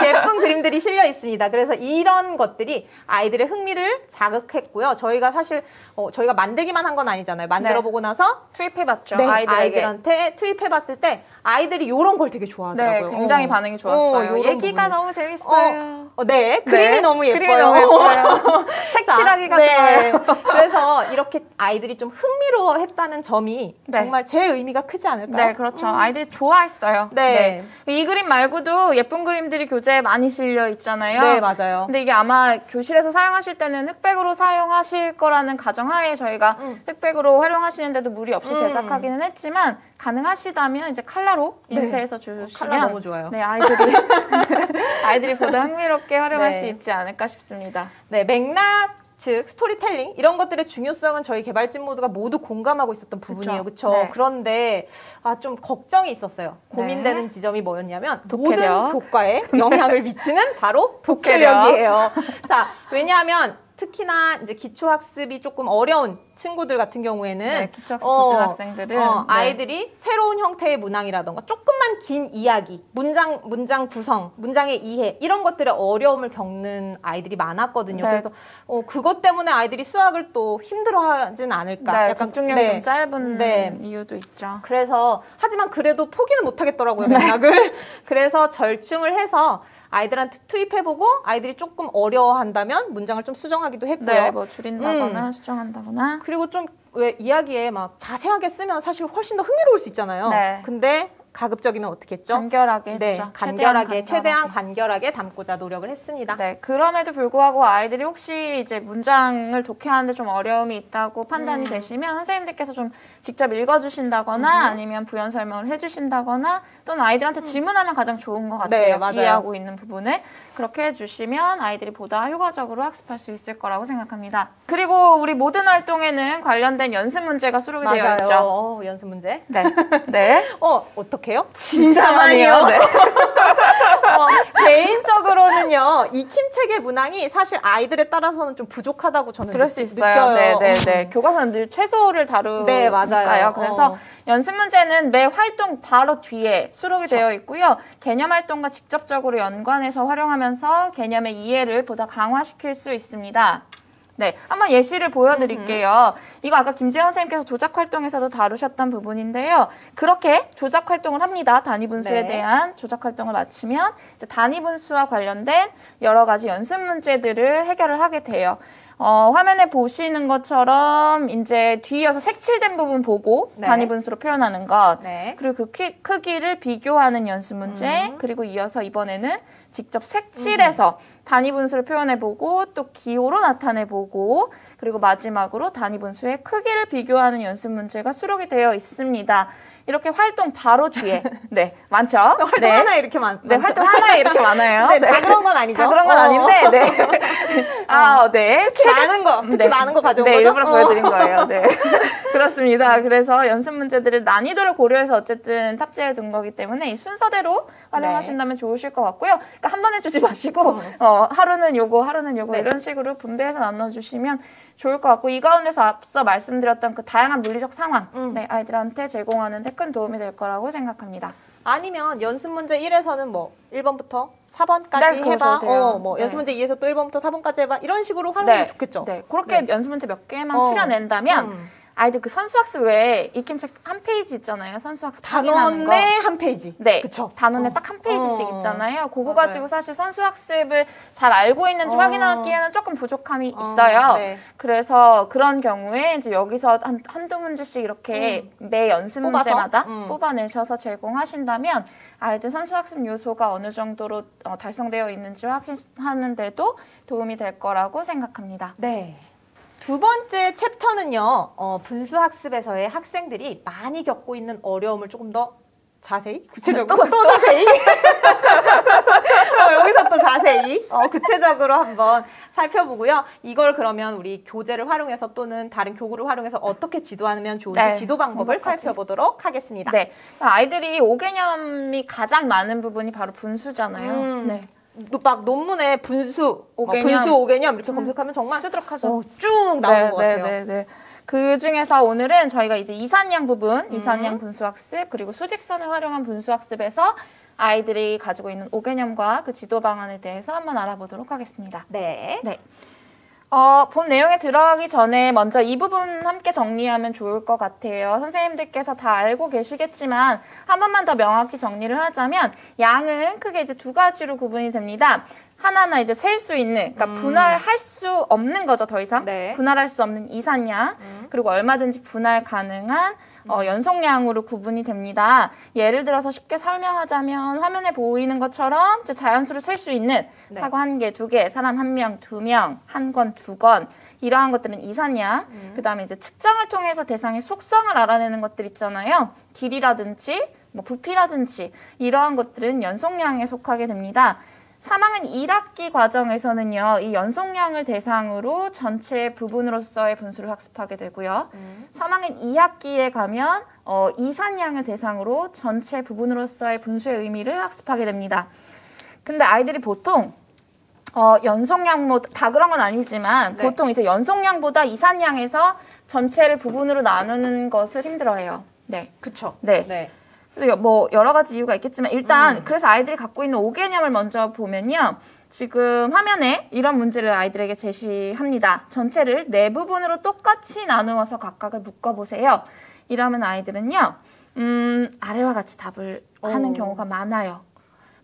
Speaker 1: 예쁜 그림들이 실려 있습니다. 그래서 이런 것들이 아이들의 흥미를 자극했고요. 저희가 사실, 저희가 만들기만 한 건 아니잖아요. 만들어보고 나서
Speaker 2: 투입해봤죠.
Speaker 1: 네,
Speaker 2: 아이들에게.
Speaker 1: 아이들한테 투입해봤을 때 아이들이 이런 걸 되게 좋아하더라고요.
Speaker 2: 네, 굉장히 반응이 좋았어요.
Speaker 1: 요런
Speaker 2: 얘기가
Speaker 1: 부분을.
Speaker 2: 너무 재밌어요.
Speaker 1: 네, 그림이 너무 예뻐요.
Speaker 2: 그림이 너무 예뻐요. 색칠하기가
Speaker 1: 네.
Speaker 2: 좋아요.
Speaker 1: 그래서 이렇게 아이들이 좀 흥미로워했다는 점이
Speaker 2: 네.
Speaker 1: 정말 제일 의미가 크지 않을까요?
Speaker 2: 네, 그렇죠. 아이들이 좋아했어요.
Speaker 1: 네.
Speaker 2: 이 그림 말고도 예쁜 그림들이 교재에 많이 실려 있잖아요.
Speaker 1: 네, 맞아요.
Speaker 2: 근데 이게 아마 교실에서 사용하실 때는 흑백으로 사용하실 거라는 가정하에 저희가 흑백으로 활용하시는데도 무리 없이 제작하기는 했지만 가능하시다면 이제 컬러로 인쇄해서 주시면
Speaker 1: 컬러 너무 좋아요.
Speaker 2: 네, 아이들이 보다 흥미롭게 활용할
Speaker 1: 네.
Speaker 2: 수 있지 않을까 싶습니다.
Speaker 1: 네, 맥락 즉 스토리텔링 이런 것들의 중요성은 저희 개발진 모두가 모두 공감하고 있었던 부분이에요. 그렇죠?
Speaker 2: 네.
Speaker 1: 그런데 좀 걱정이 있었어요. 고민되는
Speaker 2: 네.
Speaker 1: 지점이 뭐였냐면
Speaker 2: 독해력.
Speaker 1: 모든 교과에 영향을 미치는 바로
Speaker 2: 독해력.
Speaker 1: 독해력이에요. 자, 왜냐하면 특히나 이제 기초학습이 조금 어려운 친구들 같은 경우에는
Speaker 2: 네, 기초학습 부진 학생들은 네.
Speaker 1: 아이들이 새로운 형태의 문항이라던가 조금만 긴 이야기, 문장 구성, 문장의 이해 이런 것들에 어려움을 겪는 아이들이 많았거든요.
Speaker 2: 네.
Speaker 1: 그래서 그것 때문에 아이들이 수학을 또 힘들어하진 않을까.
Speaker 2: 네,
Speaker 1: 약간
Speaker 2: 집중력이 좀 짧은 이유도 있죠.
Speaker 1: 그래서 하지만 그래도 포기는 못하겠더라고요, 맥락을. 그래서 절충을 해서 아이들한테 투입해보고 아이들이 조금 어려워한다면 문장을 좀 수정하기도 했고요.
Speaker 2: 네, 뭐 줄인다거나 수정한다거나.
Speaker 1: 그리고 좀 왜 이야기에 막 자세하게 쓰면 사실 훨씬 더 흥미로울 수 있잖아요.
Speaker 2: 네.
Speaker 1: 근데 가급적이면 어떻게 했죠?
Speaker 2: 간결하게
Speaker 1: 네,
Speaker 2: 했죠.
Speaker 1: 최대한 간결하게 담고자 노력을 했습니다.
Speaker 2: 네, 그럼에도 불구하고 아이들이 혹시 이제 문장을 독해하는데 좀 어려움이 있다고 판단이 되시면 선생님들께서 좀 직접 읽어주신다거나 아니면 부연 설명을 해주신다거나 또는 아이들한테 질문하면 가장 좋은 것 같아요.
Speaker 1: 네, 맞아요.
Speaker 2: 이해하고 있는 부분을 그렇게 해주시면 아이들이 보다 효과적으로 학습할 수 있을 거라고 생각합니다. 그리고 우리 모든 활동에는 관련된 연습 문제가 수록이 되어 있죠.
Speaker 1: 연습 문제.
Speaker 2: 네. 네.
Speaker 1: 어떡해요?
Speaker 2: 진짜 많이요. 네.
Speaker 1: 개인적으로는요, 익힘책의 문항이 사실 아이들에 따라서는 좀 부족하다고 저는
Speaker 2: 그럴 수 있어요.
Speaker 1: 느껴요.
Speaker 2: 네. 교과서는 늘 최소를 다루니까요.
Speaker 1: 네, 맞아요.
Speaker 2: 그래서 연습 문제는 매 활동 바로 뒤에 수록이 되어 있고요. 개념 활동과 직접적으로 연관해서 활용하면서 개념의 이해를 보다 강화시킬 수 있습니다. 네, 한번 예시를 보여드릴게요. 이거 아까 김재영 선생님께서 조작 활동에서도 다루셨던 부분인데요. 그렇게 조작 활동을 합니다. 단위 분수에
Speaker 1: 네.
Speaker 2: 대한 조작 활동을 마치면 이제 단위 분수와 관련된 여러 가지 연습 문제들을 해결을 하게 돼요. 화면에 보시는 것처럼 이제 뒤이어서 색칠된 부분 보고
Speaker 1: 네.
Speaker 2: 단위 분수로 표현하는 것,
Speaker 1: 네.
Speaker 2: 그리고 그 크기를 비교하는 연습 문제, 그리고 이어서 이번에는 직접 색칠해서 단위 분수를 표현해보고 또 기호로 나타내보고 그리고 마지막으로 단위 분수의 크기를 비교하는 연습 문제가 수록이 되어 있습니다. 이렇게 활동 바로 뒤에 네 많죠?
Speaker 1: 활동
Speaker 2: 네.
Speaker 1: 하나에 이렇게
Speaker 2: 네, 활동 하나에 이렇게 많아요.
Speaker 1: 네, 다 그런 건 아니죠.
Speaker 2: 다 그런 건 아닌데, 네. 네.
Speaker 1: 특히 많은 거 가져온
Speaker 2: 네,
Speaker 1: 거죠?
Speaker 2: 일부러 보여드린 거예요. 네. 그렇습니다. 그래서 연습 문제들을 난이도를 고려해서 어쨌든 탑재해 둔 거기 때문에 이 순서대로 활용하신다면 좋으실 것 같고요. 그러니까 한 번에 주지 마시고, 하루는 요거
Speaker 1: 네.
Speaker 2: 이런 식으로 분배해서 나눠주시면 좋을 것 같고, 이 가운데서 앞서 말씀드렸던 그 다양한 물리적 상황, 네, 아이들한테 제공하는 데 큰 도움이 될 거라고 생각합니다.
Speaker 1: 아니면 연습 문제 1에서는 뭐 1번부터 4번까지
Speaker 2: 네,
Speaker 1: 해봐.
Speaker 2: 그러셔도 돼요.
Speaker 1: 뭐
Speaker 2: 네.
Speaker 1: 연습 문제 2에서 또 1번부터 4번까지 해봐. 이런 식으로 활용하면 좋겠죠.
Speaker 2: 네, 그렇게
Speaker 1: 네.
Speaker 2: 연습 문제 몇 개만 추려낸다면 아이들 그 선수학습 외에 익힘책 한 페이지 있잖아요. 선수학습 확인하는 거.
Speaker 1: 단원에 한 페이지.
Speaker 2: 네,
Speaker 1: 그쵸.
Speaker 2: 단원에 딱 한 페이지씩 있잖아요. 그거
Speaker 1: 맞아요.
Speaker 2: 가지고 사실 선수학습을 잘 알고 있는지 확인하기에는 조금 부족함이 있어요.
Speaker 1: 네.
Speaker 2: 그래서 그런 경우에 이제 여기서 한두 문제씩 이렇게 매 연습
Speaker 1: 뽑아서?
Speaker 2: 문제마다 뽑아내셔서 제공하신다면 아이들 선수학습 요소가 어느 정도로 달성되어 있는지 확인하는데도 도움이 될 거라고 생각합니다.
Speaker 1: 네. 두 번째 챕터는요, 분수학습에서의 학생들이 많이 겪고 있는 어려움을 조금 더 자세히? 구체적으로? 또 자세히? 여기서 또 자세히, 구체적으로 한번 살펴보고요. 이걸 그러면 우리 교재를 활용해서 또는 다른 교구를 활용해서 어떻게 지도하면 좋은지
Speaker 2: 네,
Speaker 1: 지도 방법을 살펴보도록 하겠습니다.
Speaker 2: 네, 아이들이 5개념이 가장 많은 부분이 바로 분수잖아요. 네.
Speaker 1: 막 논문에 분수,
Speaker 2: 5개념.
Speaker 1: 분수 5개념 이렇게 검색하면 정말
Speaker 2: 수두룩하죠.
Speaker 1: 쭉 나오는 것 같아요.
Speaker 2: 네. 그 중에서 오늘은 저희가 이제 이산양 부분, 이산양 분수학습, 그리고 수직선을 활용한 분수학습에서 아이들이 가지고 있는 5개념과 그 지도 방안에 대해서 한번 알아보도록 하겠습니다.
Speaker 1: 네.
Speaker 2: 네. 본 내용에 들어가기 전에 먼저 이 부분 함께 정리하면 좋을 것 같아요. 선생님들께서 다 알고 계시겠지만 한 번만 더 명확히 정리를 하자면 양은 크게 이제 두 가지로 구분이 됩니다. 하나는 이제 셀 수 있는, 그러니까 분할할 수 없는 거죠, 더 이상.
Speaker 1: 네.
Speaker 2: 분할할 수 없는 이산양, 그리고 얼마든지 분할 가능한 연속량으로 구분이 됩니다. 예를 들어서 쉽게 설명하자면 화면에 보이는 것처럼 이제 자연수로 셀 수 있는
Speaker 1: 네.
Speaker 2: 사과 1개, 2개, 사람 1명, 2명, 1권, 2권 이러한 것들은 이산양. 그다음에 이제 측정을 통해서 대상의 속성을 알아내는 것들 있잖아요. 길이라든지 뭐 부피라든지 이러한 것들은 연속량에 속하게 됩니다. 3학년 1학기 과정에서는요, 이 연속량을 대상으로 전체 부분으로서의 분수를 학습하게 되고요. 3학년 2학기에 가면 이산량을 대상으로 전체 부분으로서의 분수의 의미를 학습하게 됩니다. 근데 아이들이 보통 연속량 다 그런 건 아니지만
Speaker 1: 네.
Speaker 2: 보통 이제 연속량보다 이산량에서 전체를 부분으로 나누는 것을 힘들어해요. 네.
Speaker 1: 그쵸.
Speaker 2: 네.
Speaker 1: 네.
Speaker 2: 뭐 여러 가지 이유가 있겠지만 일단 그래서 아이들이 갖고 있는 5개념을 먼저 보면요. 지금 화면에 이런 문제를 아이들에게 제시합니다. 전체를 4부분으로 똑같이 나누어서 각각을 묶어보세요. 이러면 아이들은요. 아래와 같이 답을 하는 경우가 많아요.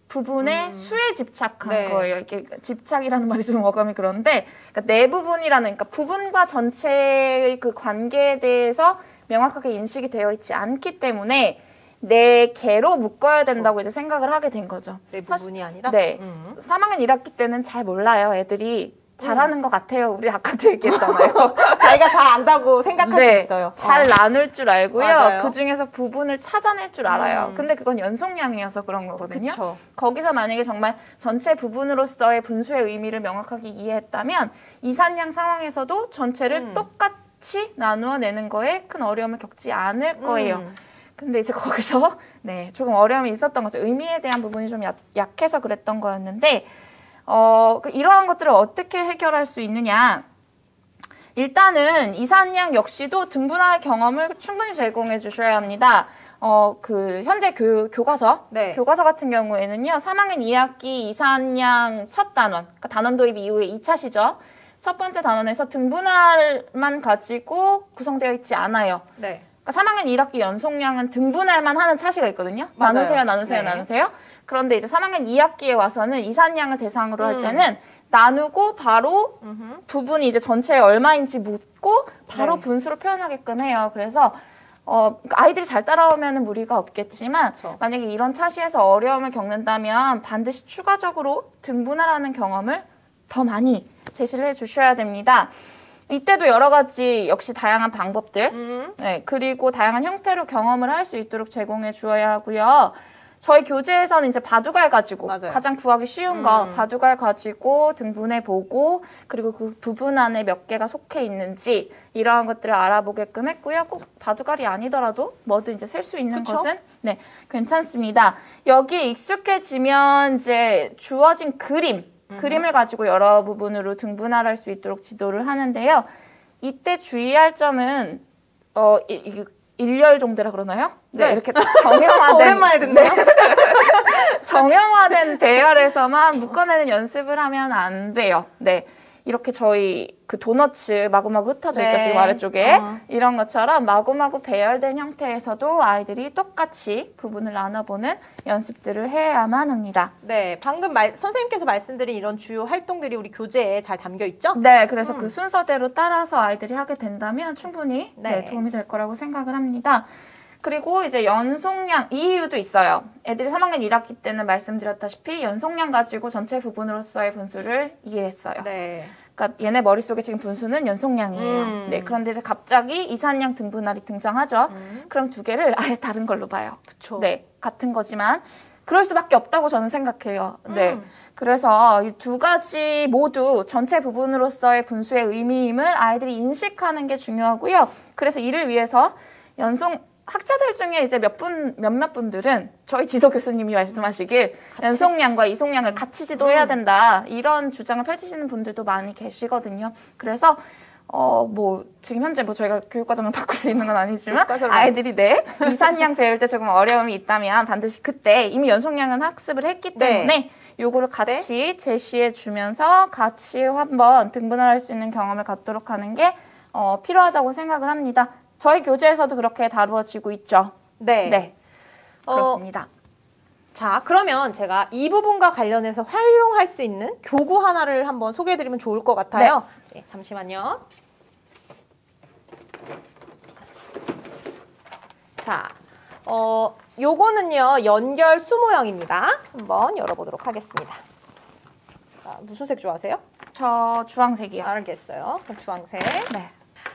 Speaker 2: 부분의 수에 집착한
Speaker 1: 네.
Speaker 2: 거예요. 이렇게 집착이라는 말이 좀 어감이 그런데 그러니까 4부분이라는 그러니까 부분과 전체의 그 관계에 대해서 명확하게 인식이 되어 있지 않기 때문에 4개로 묶어야 된다고 이제 생각을 하게 된 거죠.
Speaker 1: 네 부분이 아니라?
Speaker 2: 네. 3학년 1학기 때는 잘 몰라요. 애들이 잘하는 것 같아요. 우리 아까도 얘기했잖아요.
Speaker 1: 자기가 잘 안다고 생각할 수 있어요.
Speaker 2: 잘 나눌 줄 알고요.
Speaker 1: 맞아요.
Speaker 2: 그중에서 부분을 찾아낼 줄 알아요. 근데 그건 연속량이어서 그런 거거든요.
Speaker 1: 그쵸.
Speaker 2: 거기서 만약에 정말 전체 부분으로서의 분수의 의미를 명확하게 이해했다면 이산량 상황에서도 전체를 똑같이 나누어내는 거에 큰 어려움을 겪지 않을 거예요. 근데 이제 거기서 네 조금 어려움이 있었던 거죠. 의미에 대한 부분이 좀 약해서 그랬던 거였는데 이러한 것들을 어떻게 해결할 수 있느냐. 일단은 이산양 역시도 등분할 경험을 충분히 제공해 주셔야 합니다. 그 현재 교과서
Speaker 1: 네.
Speaker 2: 교과서 같은 경우에는요. 3학년 2학기 이산양 첫 단원, 그러니까 단원 도입 이후에 2차시죠. 첫 번째 단원에서 등분할만 가지고 구성되어 있지 않아요.
Speaker 1: 네.
Speaker 2: 그러니까 3학년 1학기 연속량은 등분할만 하는 차시가 있거든요.
Speaker 1: 맞아요.
Speaker 2: 나누세요.
Speaker 1: 네.
Speaker 2: 그런데 이제 3학년 2학기에 와서는 이산량을 대상으로 할 때는 나누고 바로 부분이 이제 전체에 얼마인지 묻고 바로
Speaker 1: 네.
Speaker 2: 분수로 표현하게끔 해요. 그래서 아이들이 잘 따라오면 무리가 없겠지만
Speaker 1: 그쵸.
Speaker 2: 만약에 이런 차시에서 어려움을 겪는다면 반드시 추가적으로 등분할하는 경험을 더 많이 제시를 해주셔야 됩니다. 이때도 여러 가지 역시 다양한 방법들 네, 그리고 다양한 형태로 경험을 할 수 있도록 제공해 주어야 하고요. 저희 교재에서는 이제 바둑알 가지고
Speaker 1: 맞아요.
Speaker 2: 가장 구하기 쉬운 거 바둑알 가지고 등분해 보고 그리고 그 부분 안에 몇 개가 속해 있는지 이러한 것들을 알아보게끔 했고요. 꼭 바둑알이 아니더라도 뭐든 이제 셀 수 있는
Speaker 1: 그쵸?
Speaker 2: 것은 네 괜찮습니다. 여기에 익숙해지면 이제 주어진 그림을 가지고 여러 부분으로 등분할 수 있도록 지도를 하는데요. 이때 주의할 점은 일렬종대라 그러나요? 네, 이렇게 정형화된
Speaker 1: 오랜만에 듣네요.
Speaker 2: 정형화된 배열에서만 묶어내는 연습을 하면 안 돼요. 네. 이렇게 저희 그 도너츠 마구마구 흩어져 있죠,
Speaker 1: 네.
Speaker 2: 지금 아래쪽에. 이런 것처럼 마구마구 배열된 형태에서도 아이들이 똑같이 부분을 나눠보는 연습들을 해야만 합니다.
Speaker 1: 네, 방금 선생님께서 말씀드린 이런 주요 활동들이 우리 교재에 잘 담겨 있죠?
Speaker 2: 네, 그래서 그 순서대로 따라서 아이들이 하게 된다면 충분히
Speaker 1: 네.
Speaker 2: 도움이 될 거라고 생각을 합니다. 그리고 이제 연속량, 이 이유도 있어요. 애들이 3학년 1학기 때는 말씀드렸다시피 연속량 가지고 전체 부분으로서의 분수를 이해했어요.
Speaker 1: 네.
Speaker 2: 그러니까 얘네 머릿속에 지금 분수는 연속량이에요. 네, 그런데 이제 갑자기 이산량 등분할이 등장하죠. 그럼 두 개를 아예 다른 걸로 봐요.
Speaker 1: 그쵸.
Speaker 2: 네, 같은 거지만 그럴 수밖에 없다고 저는 생각해요. 네. 그래서 이 두 가지 모두 전체 부분으로서의 분수의 의미임을 아이들이 인식하는 게 중요하고요. 그래서 이를 위해서 학자들 중에 이제 몇몇 분들은 저희 지도 교수님이 말씀하시길 연속량과 이속량을 같이 지도해야 된다 이런 주장을 펼치시는 분들도 많이 계시거든요. 그래서 뭐 지금 현재 뭐 저희가 교육과정을 바꿀 수 있는 건 아니지만 아이들이 이산양 배울 때 조금 어려움이 있다면 반드시 그때 이미 연속량은 학습을 했기 때문에 요거를 같이 제시해 주면서 같이 한번 등분을 할 수 있는 경험을 갖도록 하는 게 필요하다고 생각을 합니다. 저희 교재에서도 그렇게 다루어지고 있죠. 네. 그렇습니다.
Speaker 1: 자, 그러면 제가 이 부분과 관련해서 활용할 수 있는 교구 하나를 한번 소개해드리면 좋을 것 같아요. 네, 잠시만요. 자, 요거는요, 연결 수모형입니다. 한번 열어보도록 하겠습니다. 자, 무슨 색 좋아하세요?
Speaker 2: 저 주황색이요.
Speaker 1: 알겠어요. 그럼 주황색.
Speaker 2: 네.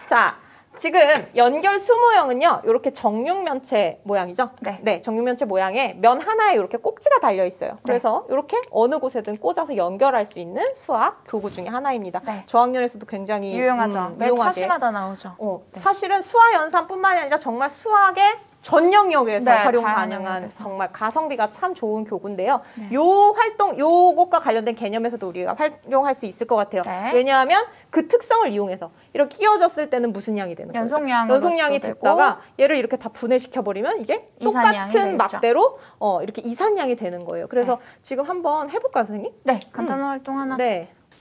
Speaker 1: 자, 지금 연결 수모형은요, 이렇게 정육면체 모양이죠?
Speaker 2: 네.
Speaker 1: 정육면체 모양에 면 하나에 이렇게 꼭지가 달려 있어요. 그래서 이렇게 어느 곳에든 꽂아서 연결할 수 있는 수학 교구 중에 하나입니다. 저학년에서도 굉장히
Speaker 2: 유용하죠. 매 차시마다 나오죠.
Speaker 1: 사실은 수학 연산뿐만이 아니라 정말 수학의 전 영역에서 활용 가능한 정말 가성비가 참 좋은 교구인데요. 요 활동, 요것과 관련된 개념에서도 우리가 활용할 수 있을 것 같아요. 왜냐하면 그 특성을 이용해서 이렇게 끼워졌을 때는 무슨 양이 되는 거죠? 연속량이 됐다가 얘를 이렇게 다 분해시켜버리면 이게 똑같은 막대로 이렇게 이산양이 되는 거예요. 그래서 지금 한번 해볼까요, 선생님?
Speaker 2: 네, 간단한 활동 하나.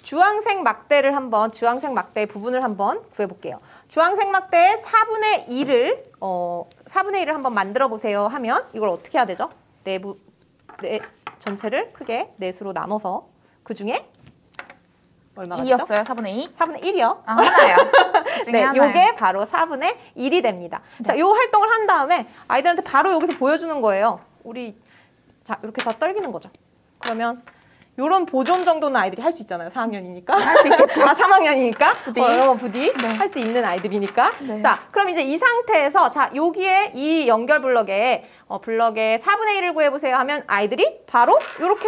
Speaker 1: 주황색 막대를 한번, 주황색 막대의 부분을 한번 구해볼게요. 주황색 막대의 4분의 1을 한번 만들어 보세요 하면 이걸 어떻게 해야 되죠? 전체를 크게 넷으로 나눠서 그 중에 얼마가 되죠?
Speaker 2: 2였어요, 4분의 2?
Speaker 1: 4분의 1이요.
Speaker 2: 하나요.
Speaker 1: 요게 바로 4분의 1이 됩니다. 자, 요 활동을 한 다음에 아이들한테 바로 여기서 보여주는 거예요. 자, 이렇게 다 떨기는 거죠. 그러면 요런 보존 정도는 아이들이 할 수 있잖아요. 4학년이니까.
Speaker 2: 할 수 있겠죠.
Speaker 1: 3학년이니까.
Speaker 2: 부디.
Speaker 1: 부디 할 수 있는 아이들이니까. 자, 그럼 이제 이 상태에서 자, 여기에 이 연결 블럭에 4분의 1을 구해보세요 하면 아이들이 바로 이렇게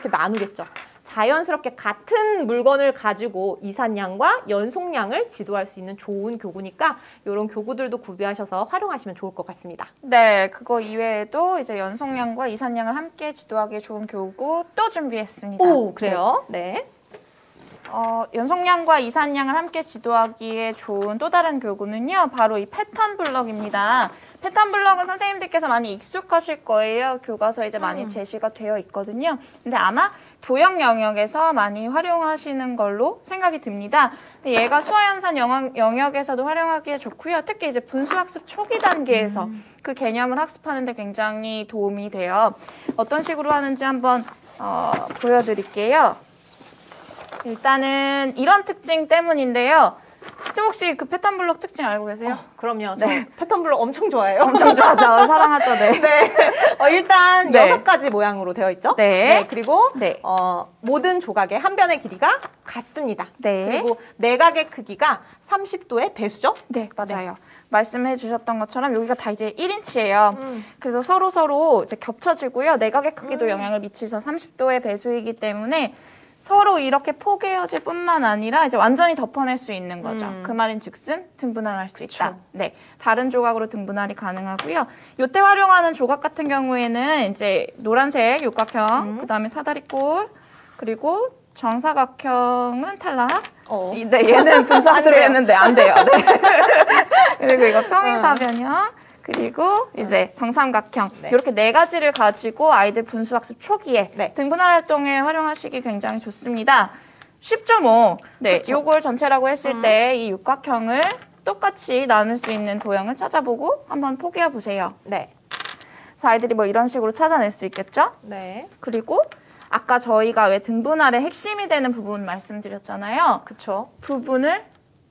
Speaker 1: 나누겠죠. 자연스럽게 같은 물건을 가지고 이산량과 연속량을 지도할 수 있는 좋은 교구니까 이런 교구들도 구비하셔서 활용하시면 좋을 것 같습니다.
Speaker 2: 네, 그거 이외에도 이제 연속량과 이산량을 함께 지도하기 좋은 교구 또 준비했습니다.
Speaker 1: 오, 그래요? 네.
Speaker 2: 연속량과 이산량을 함께 지도하기에 좋은 또 다른 교구는요, 바로 이 패턴 블럭입니다. 패턴 블럭은 선생님들께서 많이 익숙하실 거예요. 교과서에 이제 많이 제시가 되어 있거든요. 근데 아마 도형 영역에서 많이 활용하시는 걸로 생각이 듭니다. 근데 얘가 수화연산 영역에서도 활용하기에 좋고요. 특히 이제 분수학습 초기 단계에서 그 개념을 학습하는 데 굉장히 도움이 돼요. 어떤 식으로 하는지 한번 보여드릴게요. 일단은 이런 특징 때문인데요. 쌤 혹시 그 패턴 블록 특징 알고 계세요?
Speaker 1: 그럼요. 저 패턴 블록 엄청 좋아해요.
Speaker 2: 엄청 좋아하죠. 사랑하죠.
Speaker 1: 일단 6가지 모양으로 되어 있죠. 그리고 모든 조각의 한 변의 길이가 같습니다. 그리고 내각의 크기가 30도의 배수죠?
Speaker 2: 네, 맞아요. 말씀해 주셨던 것처럼 여기가 다 이제 1인치예요. 그래서 서로 이제 겹쳐지고요. 내각의 크기도 영향을 미치서 30도의 배수이기 때문에 서로 이렇게 포개어질 뿐만 아니라 이제 완전히 덮어낼 수 있는 거죠. 그 말인즉슨 등분할을 할 수 있다. 다른 조각으로 등분할이 가능하고요. 이때 활용하는 조각 같은 경우에는 이제 노란색 육각형, 그다음에 사다리꼴, 그리고 정사각형은 탈락. 얘는 분수학습을 했는데 안 돼요. 그리고 이거 평행사변형. 그리고 이제 정삼각형 이렇게 4가지를 가지고 아이들 분수학습 초기에 등분할 활동에 활용하시기 굉장히 좋습니다. 쉽죠 뭐. 요걸 전체라고 했을 때 이 육각형을 똑같이 나눌 수 있는 도형을 찾아보고 한번 포개어 보세요. 그래서 아이들이 뭐 이런 식으로 찾아낼 수 있겠죠? 그리고 아까 저희가 왜 등분할의 핵심이 되는 부분 말씀드렸잖아요. 부분을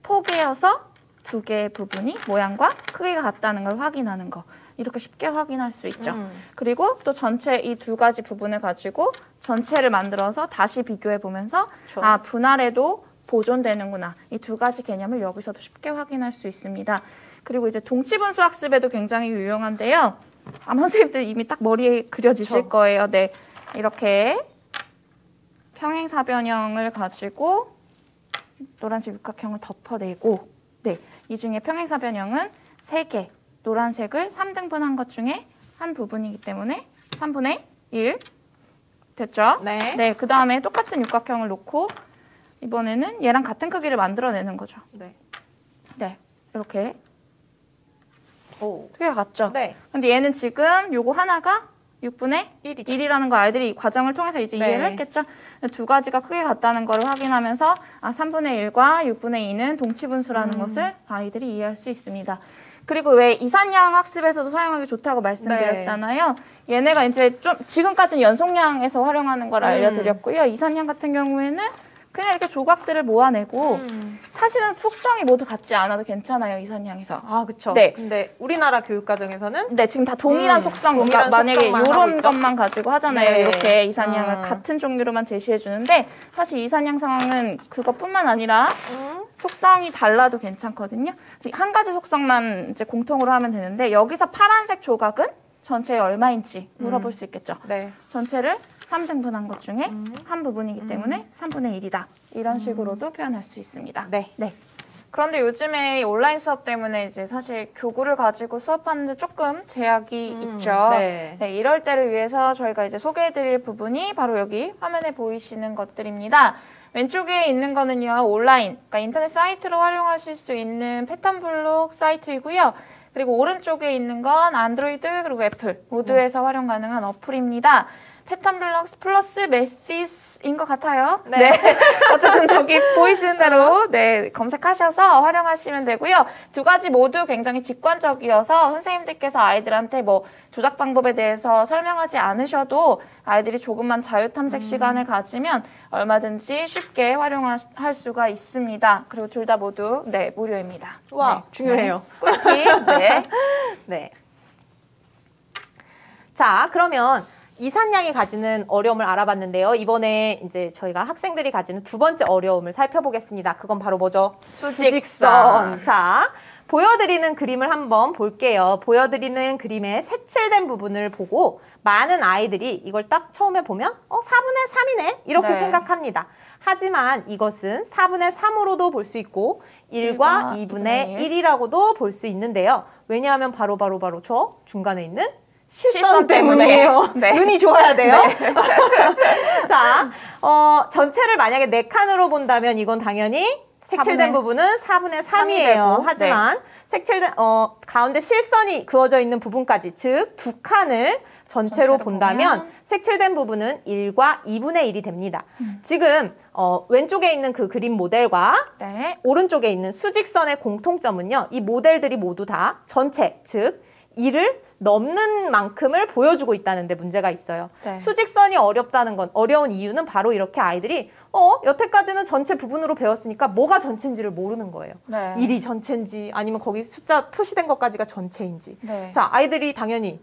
Speaker 2: 포개어서 2개의 부분이 모양과 크기가 같다는 걸 확인하는 거. 이렇게 쉽게 확인할 수 있죠. 그리고 또 전체 이 2가지 부분을 가지고 전체를 만들어서 다시 비교해 보면서 아, 분할에도 보존되는구나. 이 2가지 개념을 여기서도 쉽게 확인할 수 있습니다. 그리고 이제 동치분수 학습에도 굉장히 유용한데요. 아마 선생님들 이미 딱 머리에 그려지실 거예요. 이렇게 평행사변형을 가지고 노란색 육각형을 덮어내고 이 중에 평행사변형은 3개, 노란색을 3등분한 것 중에 한 부분이기 때문에 3분의 1 됐죠? 그 다음에 똑같은 육각형을 놓고 이번에는 얘랑 같은 크기를 만들어내는 거죠.
Speaker 1: 네.
Speaker 2: 네, 이렇게
Speaker 1: 오.
Speaker 2: 크기가 같죠?
Speaker 1: 네.
Speaker 2: 근데 얘는 지금 요거 하나가 6분의
Speaker 1: 1이죠.
Speaker 2: 1이라는 거 아이들이 이 과정을 통해서 이제
Speaker 1: 네.
Speaker 2: 이해를 했겠죠? 두 가지가 크게 같다는 걸 확인하면서 3분의 1과 6분의 2는 동치분수라는 것을 아이들이 이해할 수 있습니다. 그리고 왜 이산양 학습에서도 사용하기 좋다고 말씀드렸잖아요. 얘네가 이제 좀 지금까지는 연속량에서 활용하는 걸 알려드렸고요. 이산양 같은 경우에는 그냥 이렇게 조각들을 모아내고 사실은 속성이 모두 같지 않아도 괜찮아요. 이산양에서.
Speaker 1: 아, 그쵸.
Speaker 2: 네.
Speaker 1: 근데 우리나라 교육과정에서는
Speaker 2: 네, 지금 다 동일한 속성,
Speaker 1: 동일한
Speaker 2: 만약에
Speaker 1: 속성만 하고
Speaker 2: 이런
Speaker 1: 있죠?
Speaker 2: 것만 가지고 하잖아요.
Speaker 1: 네.
Speaker 2: 이렇게 이산양을 같은 종류로만 제시해 주는데 사실 이산양 상황은 그것뿐만 아니라 속성이 달라도 괜찮거든요. 한 가지 속성만 이제 공통으로 하면 되는데 여기서 파란색 조각은 전체에 얼마인지 물어볼 수 있겠죠.
Speaker 1: 네.
Speaker 2: 전체를 3등분한 것 중에 한 부분이기 때문에 3분의 1이다. 이런 식으로도 표현할 수 있습니다.
Speaker 1: 네.
Speaker 2: 네. 그런데 요즘에 온라인 수업 때문에 이제 사실 교구를 가지고 수업하는데 조금 제약이 있죠.
Speaker 1: 네.
Speaker 2: 네, 이럴 때를 위해서 저희가 이제 소개해드릴 부분이 바로 여기 화면에 보이시는 것들입니다. 왼쪽에 있는 거는요, 온라인, 그러니까 인터넷 사이트로 활용하실 수 있는 패턴 블록 사이트이고요. 그리고 오른쪽에 있는 건 안드로이드 그리고 애플 모두에서 활용 가능한 어플입니다. 패턴 블록 플러스 메시스인 것 같아요.
Speaker 1: 네.
Speaker 2: 어쨌든 저기 보이시는 대로 네, 검색하셔서 활용하시면 되고요. 두 가지 모두 굉장히 직관적이어서 선생님들께서 아이들한테 뭐 조작 방법에 대해서 설명하지 않으셔도 아이들이 조금만 자유 탐색 시간을 가지면 얼마든지 쉽게 활용할 수가 있습니다. 그리고 둘 다 모두 네, 무료입니다.
Speaker 1: 와,
Speaker 2: 네.
Speaker 1: 중요해요.
Speaker 2: 꿀팁. 네.
Speaker 1: 네. 자, 그러면 이산양이 가지는 어려움을 알아봤는데요. 이번에 이제 저희가 학생들이 가지는 두 번째 어려움을 살펴보겠습니다. 그건 바로 뭐죠? 수직선. 자, 보여드리는 그림을 한번 볼게요. 보여드리는 그림의 색칠된 부분을 보고 많은 아이들이 이걸 딱 처음에 보면 4분의 3이네 이렇게
Speaker 2: 네.
Speaker 1: 생각합니다. 하지만 이것은 4분의 3으로도 볼 수 있고 1과 2분의 1이라고도 볼 수 있는데요. 왜냐하면 바로 저 중간에 있는 실선 때문이에요.
Speaker 2: 네.
Speaker 1: 눈이 좋아야 돼요.
Speaker 2: 네.
Speaker 1: 자, 전체를 만약에 4칸으로 본다면 이건 당연히 색칠된 부분은 4분의 3이에요. 하지만 색칠된 가운데 실선이 그어져 있는 부분까지 즉 두 칸을 전체로 본다면
Speaker 2: 보면.
Speaker 1: 색칠된 부분은 1과 2분의 1이 됩니다. 지금 왼쪽에 있는 그 그림 모델과
Speaker 2: 네.
Speaker 1: 오른쪽에 있는 수직선의 공통점은요. 이 모델들이 모두 다 전체 즉 1을 넘는 만큼을 보여주고 있다는 데 문제가 있어요.
Speaker 2: 네.
Speaker 1: 수직선이 어려운 이유는 바로 이렇게 아이들이 여태까지는 전체 부분으로 배웠으니까 뭐가 전체인지를 모르는 거예요.
Speaker 2: 네.
Speaker 1: 1이 전체인지 아니면 거기 숫자 표시된 것까지가 전체인지.
Speaker 2: 네.
Speaker 1: 자, 아이들이 당연히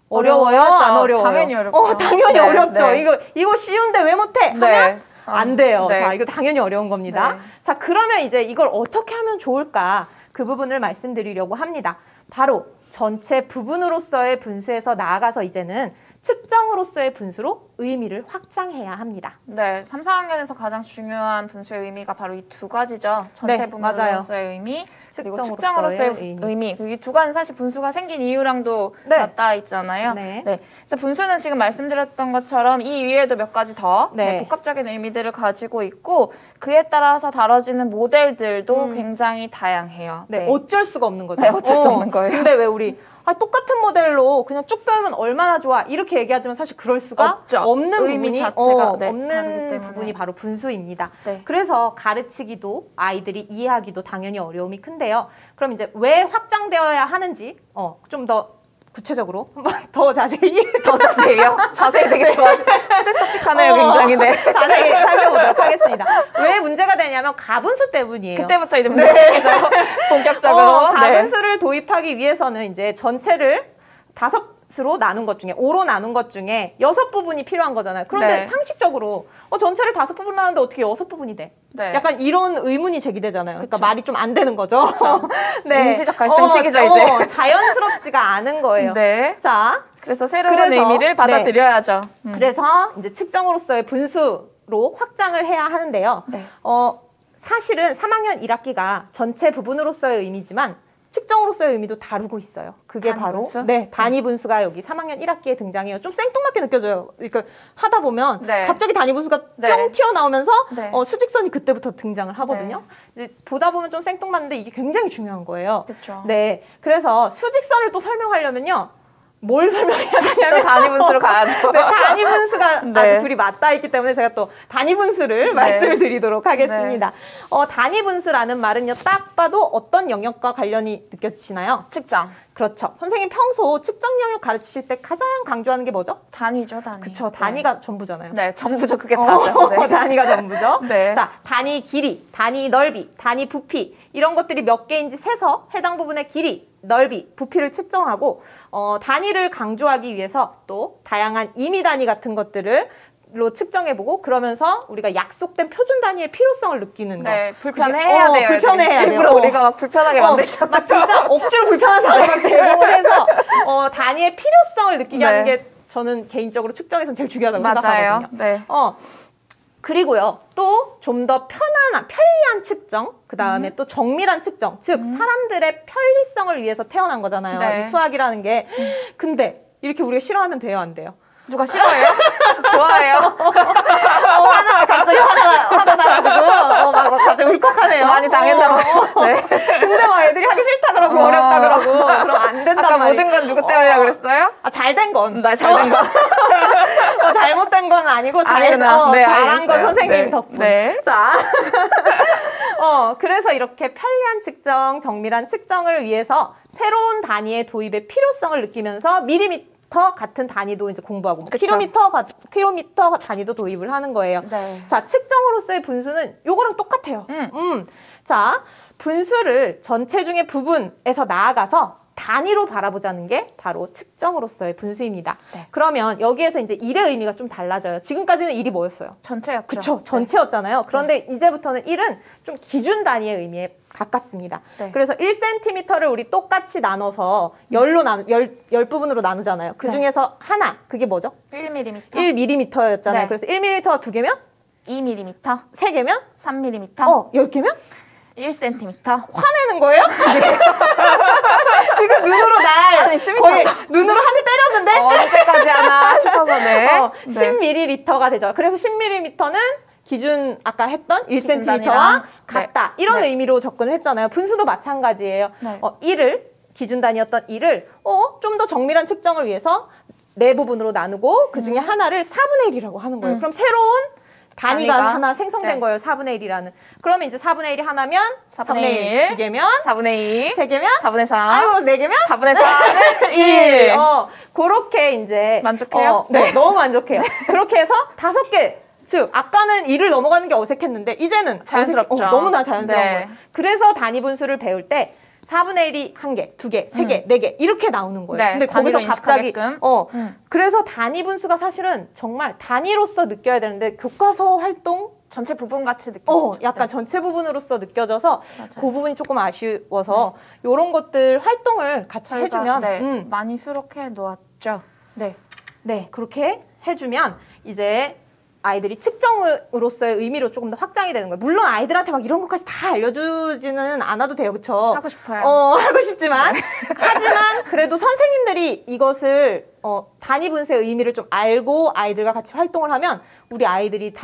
Speaker 1: 어려워요?
Speaker 2: 어려워하죠.
Speaker 1: 안 어려워요?
Speaker 2: 당연히 어렵죠.
Speaker 1: 당연히
Speaker 2: 네,
Speaker 1: 어렵죠.
Speaker 2: 네.
Speaker 1: 이거 쉬운데 왜 못해? 하면
Speaker 2: 네.
Speaker 1: 안 돼요.
Speaker 2: 네.
Speaker 1: 자, 이거 당연히 어려운 겁니다.
Speaker 2: 네.
Speaker 1: 자, 그러면 이제 이걸 어떻게 하면 좋을까? 그 부분을 말씀드리려고 합니다. 바로 전체 부분으로서의 분수에서 나아가서 이제는 측정으로서의 분수로 의미를 확장해야 합니다.
Speaker 2: 네, 3, 4학년에서 가장 중요한 분수의 의미가 바로 이 두 가지죠. 전체
Speaker 1: 네,
Speaker 2: 부분으로서의 의미, 그리고
Speaker 1: 측정으로서의
Speaker 2: 측정으로서의 의미. 이 두 가지는 사실 분수가 생긴 이유랑도
Speaker 1: 네.
Speaker 2: 맞닿아 있잖아요.
Speaker 1: 네.
Speaker 2: 그래서 분수는 지금 말씀드렸던 것처럼 이 위에도 몇 가지 더
Speaker 1: 네.
Speaker 2: 복합적인 의미들을 가지고 있고 그에 따라서 다뤄지는 모델들도 굉장히 다양해요.
Speaker 1: 네, 어쩔 수가 없는 거죠.
Speaker 2: 네, 어쩔 수 없는 거예요.
Speaker 1: 근데 왜 우리 똑같은 모델로 그냥 쭉 빼면 얼마나 좋아 이렇게 얘기하지만 사실 그럴 수가
Speaker 2: 없죠.
Speaker 1: 없는
Speaker 2: 의미
Speaker 1: 부분이
Speaker 2: 자체가, 다르기
Speaker 1: 없는
Speaker 2: 때문에.
Speaker 1: 부분이 바로 분수입니다.
Speaker 2: 네.
Speaker 1: 그래서 가르치기도 아이들이 이해하기도 당연히 어려움이 큰데요. 그럼 이제 왜 확장되어야 하는지 좀 더 구체적으로 한번 더 자세히
Speaker 2: 더 자세히요? 자세히 되게 좋아하시고 스페시픽하네요, 굉장히. 네.
Speaker 1: 자세히 살펴보도록 하겠습니다. 왜 문제가 되냐면 가분수 때문이에요.
Speaker 2: 그때부터 이제 문제가 생기죠. 본격적으로.
Speaker 1: 가분수를 도입하기 위해서는 이제 전체를 5으로 나눈 것 중에 5로 나눈 것 중에 6부분이 필요한 거잖아요. 그런데
Speaker 2: 네.
Speaker 1: 상식적으로 전체를 5부분 나누는데 어떻게 6부분이 돼?
Speaker 2: 네.
Speaker 1: 약간 이런 의문이 제기되잖아요. 그러니까 말이 좀 안 되는 거죠.
Speaker 2: 인지적 갈등 시기죠, 이제.
Speaker 1: 자연스럽지가 않은 거예요.
Speaker 2: 네.
Speaker 1: 자,
Speaker 2: 그래서 새로운 의미를 받아들여야죠.
Speaker 1: 그래서 이제 측정으로서의 분수로 확장을 해야 하는데요.
Speaker 2: 네.
Speaker 1: 사실은 3학년 1학기가 전체 부분으로서의 의미지만 측정으로서의 의미도 다루고 있어요. 그게
Speaker 2: 단위
Speaker 1: 바로
Speaker 2: 분수?
Speaker 1: 네, 단위 분수가 여기 3학년 1학기에 등장해요. 좀 생뚱맞게 느껴져요. 그러니까 하다 보면
Speaker 2: 네.
Speaker 1: 갑자기 단위 분수가
Speaker 2: 네.
Speaker 1: 뿅 튀어나오면서
Speaker 2: 네.
Speaker 1: 수직선이 그때부터 등장을 하거든요. 이제 보다 보면 좀 생뚱맞는데 이게 굉장히 중요한 거예요.
Speaker 2: 그렇죠.
Speaker 1: 네, 그래서 수직선을 또 설명하려면요. 뭘 설명해야
Speaker 2: 또
Speaker 1: 되냐면
Speaker 2: 단위 분수로 가야죠.
Speaker 1: 네, 단위 분수가
Speaker 2: 네.
Speaker 1: 아주 둘이 맞닿아 있기 때문에 제가 또 단위 분수를 말씀을 드리도록 하겠습니다. 단위 분수라는 말은요, 딱 봐도 어떤 영역과 관련이 느껴지시나요?
Speaker 2: 측정.
Speaker 1: 그렇죠. 선생님 평소 측정 영역 가르치실 때 가장 강조하는 게 뭐죠?
Speaker 2: 단위죠, 단위.
Speaker 1: 그쵸. 단위가 전부잖아요.
Speaker 2: 네, 전부죠. 그게 다죠. 네.
Speaker 1: 단위가 전부죠.
Speaker 2: 네.
Speaker 1: 자, 단위 길이, 단위 넓이, 단위 부피 이런 것들이 몇 개인지 세서 해당 부분의 길이, 넓이, 부피를 측정하고 단위를 강조하기 위해서 또 다양한 임의 단위 같은 것들을 로 측정해보고 그러면서 우리가 약속된 표준 단위의 필요성을 느끼는 거.
Speaker 2: 네, 불편해야 돼요.
Speaker 1: 불편해야 돼요.
Speaker 2: 일부러 우리가 막 불편하게 만들잖아요.
Speaker 1: 막 진짜 억지로 불편한 상황을 제공을 해서 단위의 필요성을 느끼게 하는 게 저는 개인적으로 측정에서는 제일 중요하다고 생각하거든요.
Speaker 2: 네.
Speaker 1: 그리고요, 또 좀 더 편리한 측정, 그 다음에 또 정밀한 측정, 즉 사람들의 편리성을 위해서 태어난 거잖아요.
Speaker 2: 네.
Speaker 1: 이 수학이라는 게. 근데 이렇게 우리가 싫어하면 돼요, 안 돼요?
Speaker 2: 누가 싫어해요? 저 좋아해요.
Speaker 1: 갑자기 화가 나가지고 막 갑자기 울컥하네요.
Speaker 2: 많이 당했나봐요. 네.
Speaker 1: 근데 막 애들이 하기 싫다 그러고 어렵다 그러고 그럼 안 된단
Speaker 2: 아까
Speaker 1: 말이에요.
Speaker 2: 모든 건 누구 때문이라 그랬어요?
Speaker 1: 잘된 건.
Speaker 2: 잘된 건.
Speaker 1: 잘못된 건 아니고
Speaker 2: 아니구나. 네,
Speaker 1: 잘한 건
Speaker 2: 알겠어요.
Speaker 1: 선생님
Speaker 2: 네.
Speaker 1: 덕분.
Speaker 2: 네.
Speaker 1: 자, 그래서 이렇게 편리한 측정, 정밀한 측정을 위해서 새로운 단위의 도입의 필요성을 느끼면서 미리미터 같은 단위도 이제 공부하고
Speaker 2: 그쵸.
Speaker 1: 킬로미터 단위도 도입을 하는 거예요.
Speaker 2: 네.
Speaker 1: 자, 측정으로서의 분수는 요거랑 똑같아요. 자, 분수를 전체 중의 부분에서 나아가서 단위로 바라보자는 게 바로 측정으로서의 분수입니다.
Speaker 2: 네.
Speaker 1: 그러면 여기에서 이제 일의 의미가 좀 달라져요. 지금까지는 일이 뭐였어요?
Speaker 2: 전체였죠.
Speaker 1: 그쵸, 전체였잖아요. 그런데 이제부터는 1은 좀 기준 단위의 의미에 가깝습니다.
Speaker 2: 네.
Speaker 1: 그래서 1cm를 우리 똑같이 나눠서 열 부분으로 나누잖아요. 그 중에서 하나, 그게 뭐죠?
Speaker 2: 1mm.
Speaker 1: 1mm였잖아요.
Speaker 2: 네.
Speaker 1: 그래서 1mm가 2개면?
Speaker 2: 2mm.
Speaker 1: 3개면?
Speaker 2: 3mm.
Speaker 1: 10개면?
Speaker 2: 1cm.
Speaker 1: 화내는 거예요? 지금 눈으로
Speaker 2: 아니,
Speaker 1: 거의 눈으로 한 대 때렸는데?
Speaker 2: 언제까지 하나 싶어서 네.
Speaker 1: 10ml가 되죠. 그래서 10ml는 기준 아까 했던 1cm와
Speaker 2: 단위랑,
Speaker 1: 같다. 이런 의미로 접근을 했잖아요. 분수도 마찬가지예요.
Speaker 2: 네.
Speaker 1: 1을 기준 단위였던 1을 좀 더 정밀한 측정을 위해서 네 부분으로 나누고 그 중에 하나를 4분의 1이라고 하는 거예요. 그럼 새로운 단위가 하나 생성된 거예요. 4분의 1이라는. 그러면 이제 4분의 1이 하나면 4분의 1, 2개면
Speaker 2: 4분의 2,
Speaker 1: 3개면
Speaker 2: 4분의 4,
Speaker 1: 아이고 4개면
Speaker 2: 4분의 4는 1.
Speaker 1: 그렇게 이제
Speaker 2: 만족해요?
Speaker 1: 네, 너무 만족해요. 그렇게 해서 5개. 즉 아까는 1을 넘어가는 게 어색했는데 이제는
Speaker 2: 자연스럽죠.
Speaker 1: 너무나 자연스러운
Speaker 2: 네.
Speaker 1: 거예요. 그래서 단위 분수를 배울 때 4분의 1이 1개, 2개, 3개, 4개 이렇게 나오는 거예요.
Speaker 2: 네,
Speaker 1: 근데 거기서
Speaker 2: 단위로
Speaker 1: 갑자기
Speaker 2: 인식하게끔.
Speaker 1: 그래서 단위 분수가 사실은 정말 단위로서 느껴야 되는데 교과서 활동
Speaker 2: 전체 부분 같이 느껴지죠.
Speaker 1: 약간 전체 부분으로서 느껴져서
Speaker 2: 맞아요.
Speaker 1: 그 부분이 조금 아쉬워서 이런 것들 활동을 같이
Speaker 2: 저희가,
Speaker 1: 해주면
Speaker 2: 많이 수록해 놓았죠. 네.
Speaker 1: 네, 그렇게 해주면 이제 아이들이 측정으로서의 의미로 조금 더 확장이 되는 거예요. 물론 아이들한테 막 이런 것까지 다 알려주지는 않아도 돼요. 그쵸?
Speaker 2: 하고 싶어요.
Speaker 1: 하고 싶지만. 하지만 그래도 선생님들이 이것을 단위 분수의 의미를 좀 알고 아이들과 같이 활동을 하면 우리 아이들이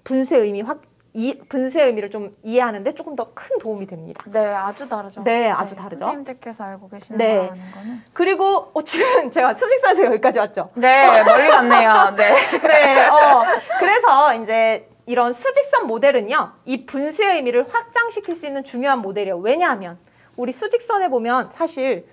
Speaker 1: 분수의 의미를 좀 이해하는데 조금 더 큰 도움이 됩니다.
Speaker 2: 네, 아주 다르죠.
Speaker 1: 네, 아주 다르죠.
Speaker 2: 선생님들께서 알고 계시는
Speaker 1: 네.
Speaker 2: 거라는 거는.
Speaker 1: 그리고 지금 제가 수직선에서 여기까지 왔죠.
Speaker 2: 네, 멀리 갔네요. 네.
Speaker 1: 네, 그래서 이제 이런 수직선 모델은요, 이 분수의 의미를 확장시킬 수 있는 중요한 모델이에요. 왜냐하면 우리 수직선에 보면 사실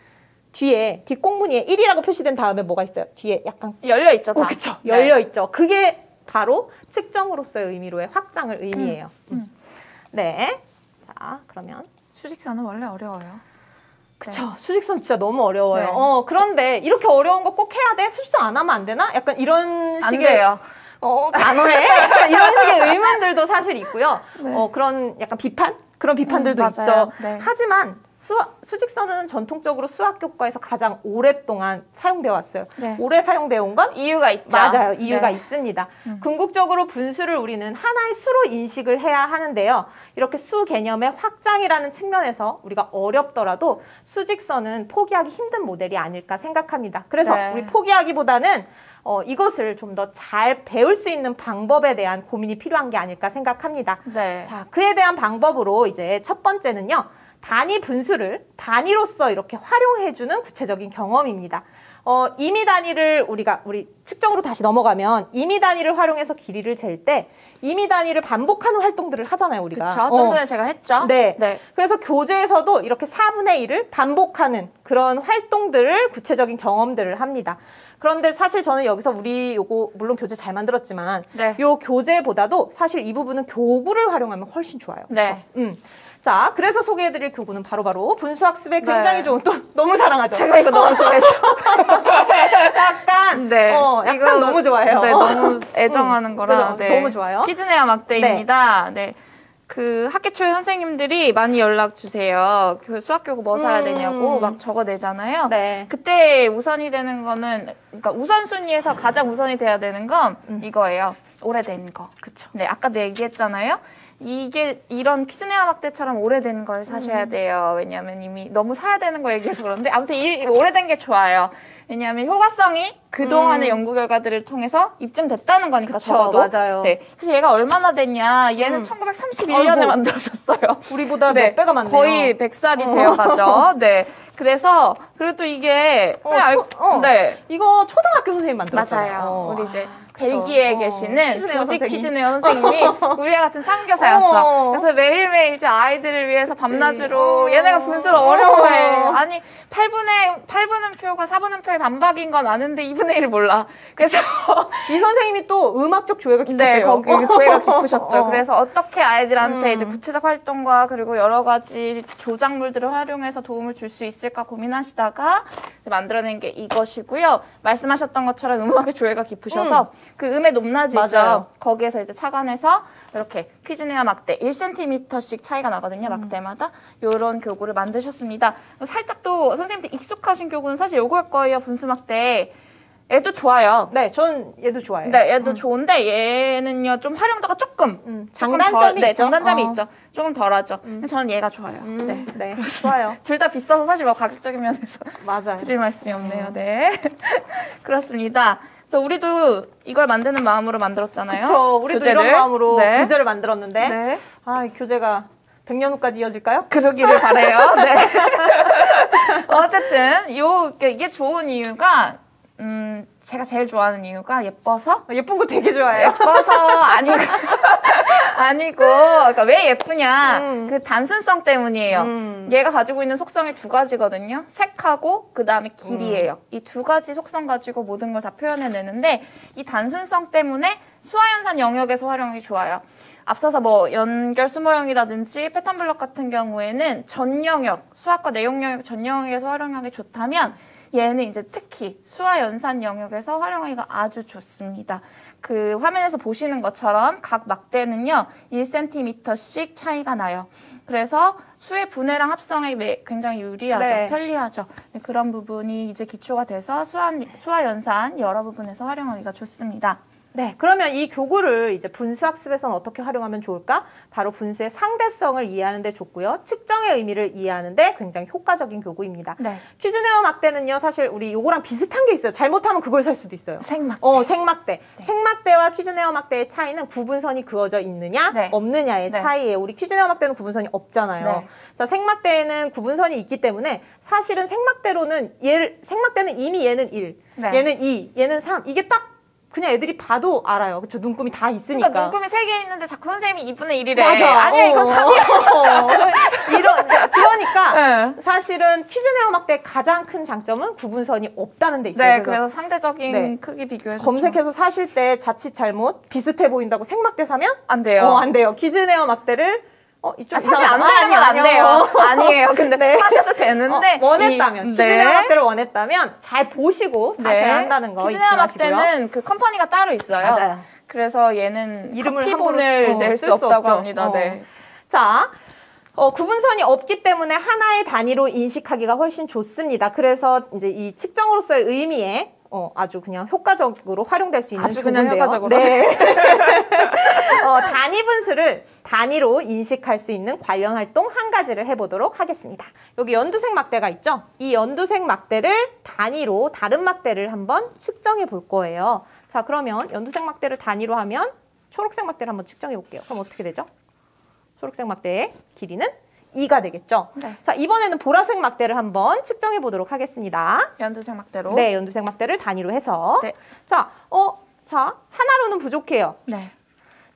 Speaker 1: 뒤에 뒷공무니에 1이라고 표시된 다음에 뭐가 있어요? 뒤에 약간
Speaker 2: 열려 있죠, 다.
Speaker 1: 그쵸.
Speaker 2: 네.
Speaker 1: 열려 있죠. 그게 바로 측정으로서의 의미로의 확장을 의미해요. 네. 자, 그러면
Speaker 2: 수직선은 원래 어려워요.
Speaker 1: 그쵸. 수직선 진짜 너무 어려워요.
Speaker 2: 네.
Speaker 1: 그런데 이렇게 어려운 거 꼭 해야 돼? 수직선 안 하면 안 되나? 약간 이런
Speaker 2: 안
Speaker 1: 식의
Speaker 2: 돼요.
Speaker 1: 단어에 이런 식의 의문들도 사실 있고요.
Speaker 2: 네.
Speaker 1: 그런 약간 그런 비판들도
Speaker 2: 맞아요.
Speaker 1: 있죠.
Speaker 2: 네.
Speaker 1: 하지만 수직선은 전통적으로 수학교과에서 가장 오랫동안 사용되어 왔어요.
Speaker 2: 네.
Speaker 1: 오래 사용되어 온 건
Speaker 2: 이유가 있죠.
Speaker 1: 맞아요. 이유가
Speaker 2: 네.
Speaker 1: 있습니다. 궁극적으로 분수를 우리는 하나의 수로 인식을 해야 하는데요. 이렇게 수 개념의 확장이라는 측면에서 우리가 어렵더라도 수직선은 포기하기 힘든 모델이 아닐까 생각합니다. 그래서
Speaker 2: 네.
Speaker 1: 우리 포기하기보다는 이것을 좀 더 잘 배울 수 있는 방법에 대한 고민이 필요한 게 아닐까 생각합니다.
Speaker 2: 네.
Speaker 1: 자, 그에 대한 방법으로 이제 첫 번째는요. 단위 분수를 단위로서 이렇게 활용해주는 구체적인 경험입니다. 임의 단위를 우리 측정으로 다시 넘어가면 임의 단위를 활용해서 길이를 잴 때 임의 단위를 반복하는 활동들을 하잖아요, 우리가.
Speaker 2: 그렇죠. 좀 전에 제가 했죠.
Speaker 1: 네.
Speaker 2: 네.
Speaker 1: 그래서 교재에서도 이렇게 4분의 1을 반복하는 그런 활동들을 구체적인 경험들을 합니다. 그런데 사실 저는 여기서 우리 요거 물론 교재 잘 만들었지만
Speaker 2: 네.
Speaker 1: 요 교재보다도 사실 이 부분은 교구를 활용하면 훨씬 좋아요.
Speaker 2: 네.
Speaker 1: 그렇죠? 자, 그래서 소개해드릴 교구는 바로바로 분수학습에 굉장히
Speaker 2: 네.
Speaker 1: 좋은, 또 너무 사랑하죠.
Speaker 2: 제가 이거 너무 좋아해서.
Speaker 1: 약간,
Speaker 2: 네.
Speaker 1: 약간
Speaker 2: 이거,
Speaker 1: 너무 좋아해요.
Speaker 2: 네, 너무 애정하는 거라.
Speaker 1: 그죠? 너무 좋아요.
Speaker 2: 퀴즈네어 막대입니다. 네. 그 학기 초에 선생님들이 많이 연락 주세요. 그 수학교구 뭐 사야 되냐고 막 적어내잖아요.
Speaker 1: 네.
Speaker 2: 그때 우선이 되는 거는, 그러니까 우선순위에서 가장 우선이 돼야 되는 건 이거예요. 오래된 거.
Speaker 1: 그쵸.
Speaker 2: 네, 아까도 얘기했잖아요. 이게 이런 퀴즈네어 막대처럼 오래된 걸 사셔야 돼요. 왜냐하면 이미 너무 사야 되는 거 얘기해서 그런데 아무튼 이 오래된 게 좋아요. 왜냐하면 효과성이 그동안의 연구 결과들을 통해서 입증됐다는 거니까.
Speaker 1: 그쵸,
Speaker 2: 적어도.
Speaker 1: 맞아요.
Speaker 2: 네. 그래서 얘가 얼마나 됐냐? 얘는 1931년에
Speaker 1: 아이고.
Speaker 2: 만들어졌어요.
Speaker 1: 우리보다
Speaker 2: 네,
Speaker 1: 몇 배가 많네요.
Speaker 2: 거의 100살이 되어가죠. 네. 그래서 그리고 또 이게 네.
Speaker 1: 이거 초등학교 선생님 만들었잖아요.
Speaker 2: 맞아요. 우리 이제
Speaker 1: 그쵸.
Speaker 2: 벨기에 계시는
Speaker 1: 퀴즈네어
Speaker 2: 조지
Speaker 1: 선생님.
Speaker 2: 퀴즈네어 선생님이 우리와 같은 참교사였어. 그래서 매일매일 이제 아이들을 위해서 밤낮으로 얘네가 분수를 어려워해. 아니 8분의 표가 4분의 표의 반박인 건 아는데 2분의 1을 몰라. 그래서
Speaker 1: 이 선생님이 또 음악적 조예가 깊었대요.
Speaker 2: 네, 거기 조예가 깊으셨죠. 그래서 어떻게 아이들한테 이제 구체적 활동과 그리고 여러 가지 조작물들을 활용해서 도움을 줄 수 있을까 고민하시다가 만들어낸 게 이것이고요. 말씀하셨던 것처럼 음악의 조예가 깊으셔서 그 음의 높낮이죠.
Speaker 1: 맞아요.
Speaker 2: 거기에서 이제 착안해서 이렇게 퀴즈네어 막대 1cm씩 차이가 나거든요. 막대마다 이런 교구를 만드셨습니다. 살짝 또 선생님한테 익숙하신 교구는 사실 요걸 거예요. 분수 막대. 얘도 좋아요.
Speaker 1: 네, 전 얘도 좋아해요.
Speaker 2: 네, 얘도 좋은데 얘는요 좀 활용도가 조금
Speaker 1: 장단점이
Speaker 2: 네,
Speaker 1: 있죠.
Speaker 2: 장단점이 있죠. 조금 덜하죠. 저는 얘가 좋아요.
Speaker 1: 네, 좋아요.
Speaker 2: 둘 다 비싸서 사실 뭐 가격적인 면에서
Speaker 1: 맞아요.
Speaker 2: 드릴 말씀이 없네요. 네, 그렇습니다. 그래서 우리도 이걸 만드는 마음으로 만들었잖아요.
Speaker 1: 그렇죠. 우리도
Speaker 2: 교재를.
Speaker 1: 이런 마음으로
Speaker 2: 네.
Speaker 1: 교재를 만들었는데
Speaker 2: 네.
Speaker 1: 이 교재가 100년 후까지 이어질까요?
Speaker 2: 그러기를 바래요. 네. 어쨌든 이게 좋은 이유가 제가 제일 좋아하는 이유가 예뻐서.
Speaker 1: 예쁜 거 되게 좋아해요.
Speaker 2: 예뻐서 아니고 그러니까 왜 예쁘냐 그 단순성 때문이에요. 얘가 가지고 있는 속성이 두 가지거든요. 색하고 그 다음에 길이에요. 이 두 가지 속성 가지고 모든 걸 다 표현해내는데 이 단순성 때문에 수화연산 영역에서 활용이 좋아요. 앞서서 뭐 연결 수모형이라든지 패턴 블록 같은 경우에는 전 영역, 수학과 내용 영역 전 영역에서 활용하기 좋다면 얘는 이제 특히 수화 연산 영역에서 활용하기가 아주 좋습니다. 그 화면에서 보시는 것처럼 각 막대는요 1cm씩 차이가 나요. 그래서 수의 분해랑 합성에 굉장히 유리하죠.
Speaker 1: 네.
Speaker 2: 편리하죠. 그런 부분이 이제 기초가 돼서 수화 연산 여러 부분에서 활용하기가 좋습니다.
Speaker 1: 네, 그러면 이 교구를 이제 분수학습에서는 어떻게 활용하면 좋을까? 바로 분수의 상대성을 이해하는 데 좋고요. 측정의 의미를 이해하는 데 굉장히 효과적인 교구입니다.
Speaker 2: 네.
Speaker 1: 퀴즈네어 막대는요, 사실 우리 요거랑 비슷한 게 있어요. 잘못하면 그걸 살 수도 있어요.
Speaker 2: 생막.
Speaker 1: 생막대. 네. 생막대와 퀴즈네어 막대의 차이는 구분선이 그어져 있느냐,
Speaker 2: 네.
Speaker 1: 없느냐의
Speaker 2: 네.
Speaker 1: 차이예요. 우리 퀴즈네어 막대는 구분선이 없잖아요.
Speaker 2: 네.
Speaker 1: 자, 생막대에는 구분선이 있기 때문에 사실은 생막대는 이미 얘는 1,
Speaker 2: 네.
Speaker 1: 얘는 2, 얘는 3. 이게 딱 그냥 애들이 봐도 알아요. 그쵸? 눈금이 다 있으니까.
Speaker 2: 그러니까 눈금이 3개 있는데 자꾸 선생님이 2분의 1이래.
Speaker 1: 맞아.
Speaker 2: 아니야, 이건 3이야.
Speaker 1: 그러니까
Speaker 2: 네.
Speaker 1: 사실은 퀴즈네어 막대의 가장 큰 장점은 구분선이 없다는 데 있어요.
Speaker 2: 네, 그래서 상대적인
Speaker 1: 네.
Speaker 2: 크기 비교해서
Speaker 1: 검색해서 사실 때 자칫 잘못 비슷해 보인다고 생막대 사면
Speaker 2: 안 돼요.
Speaker 1: 안 돼요. 퀴즈네어 막대를 이쪽
Speaker 2: 사실 안 되는 건 안 돼요. 아니에요. 근데
Speaker 1: 네.
Speaker 2: 사셔도 되는데
Speaker 1: 원했다면 퀴즈네어 막대를 원했다면 잘 보시고 사셔야 한다는 거 잊지
Speaker 2: 퀴즈네어
Speaker 1: 마시고요.
Speaker 2: 막대는 그 컴퍼니가 따로 있어요.
Speaker 1: 맞아요.
Speaker 2: 그래서 얘는
Speaker 1: 이름을
Speaker 2: 카피본을
Speaker 1: 함부로
Speaker 2: 낼 수
Speaker 1: 쓸 수
Speaker 2: 없다고
Speaker 1: 없죠.
Speaker 2: 합니다. 네.
Speaker 1: 자, 구분선이 없기 때문에 하나의 단위로 인식하기가 훨씬 좋습니다. 그래서 이제 이 측정으로서의 의미에 아주 그냥 효과적으로 활용될 수 있는
Speaker 2: 아주 그냥
Speaker 1: 도구인데요.
Speaker 2: 효과적으로.
Speaker 1: 네. 단위 분수를 단위로 인식할 수 있는 관련 활동 한 가지를 해보도록 하겠습니다. 여기 연두색 막대가 있죠? 이 연두색 막대를 단위로 다른 막대를 한번 측정해 볼 거예요. 자, 그러면 연두색 막대를 단위로 하면 초록색 막대를 한번 측정해 볼게요. 그럼 어떻게 되죠? 초록색 막대의 길이는 2가 되겠죠?
Speaker 2: 네.
Speaker 1: 자, 이번에는 보라색 막대를 한번 측정해 보도록 하겠습니다.
Speaker 2: 연두색 막대로.
Speaker 1: 네, 연두색 막대를 단위로 해서.
Speaker 2: 네.
Speaker 1: 자, 하나로는 부족해요.
Speaker 2: 네.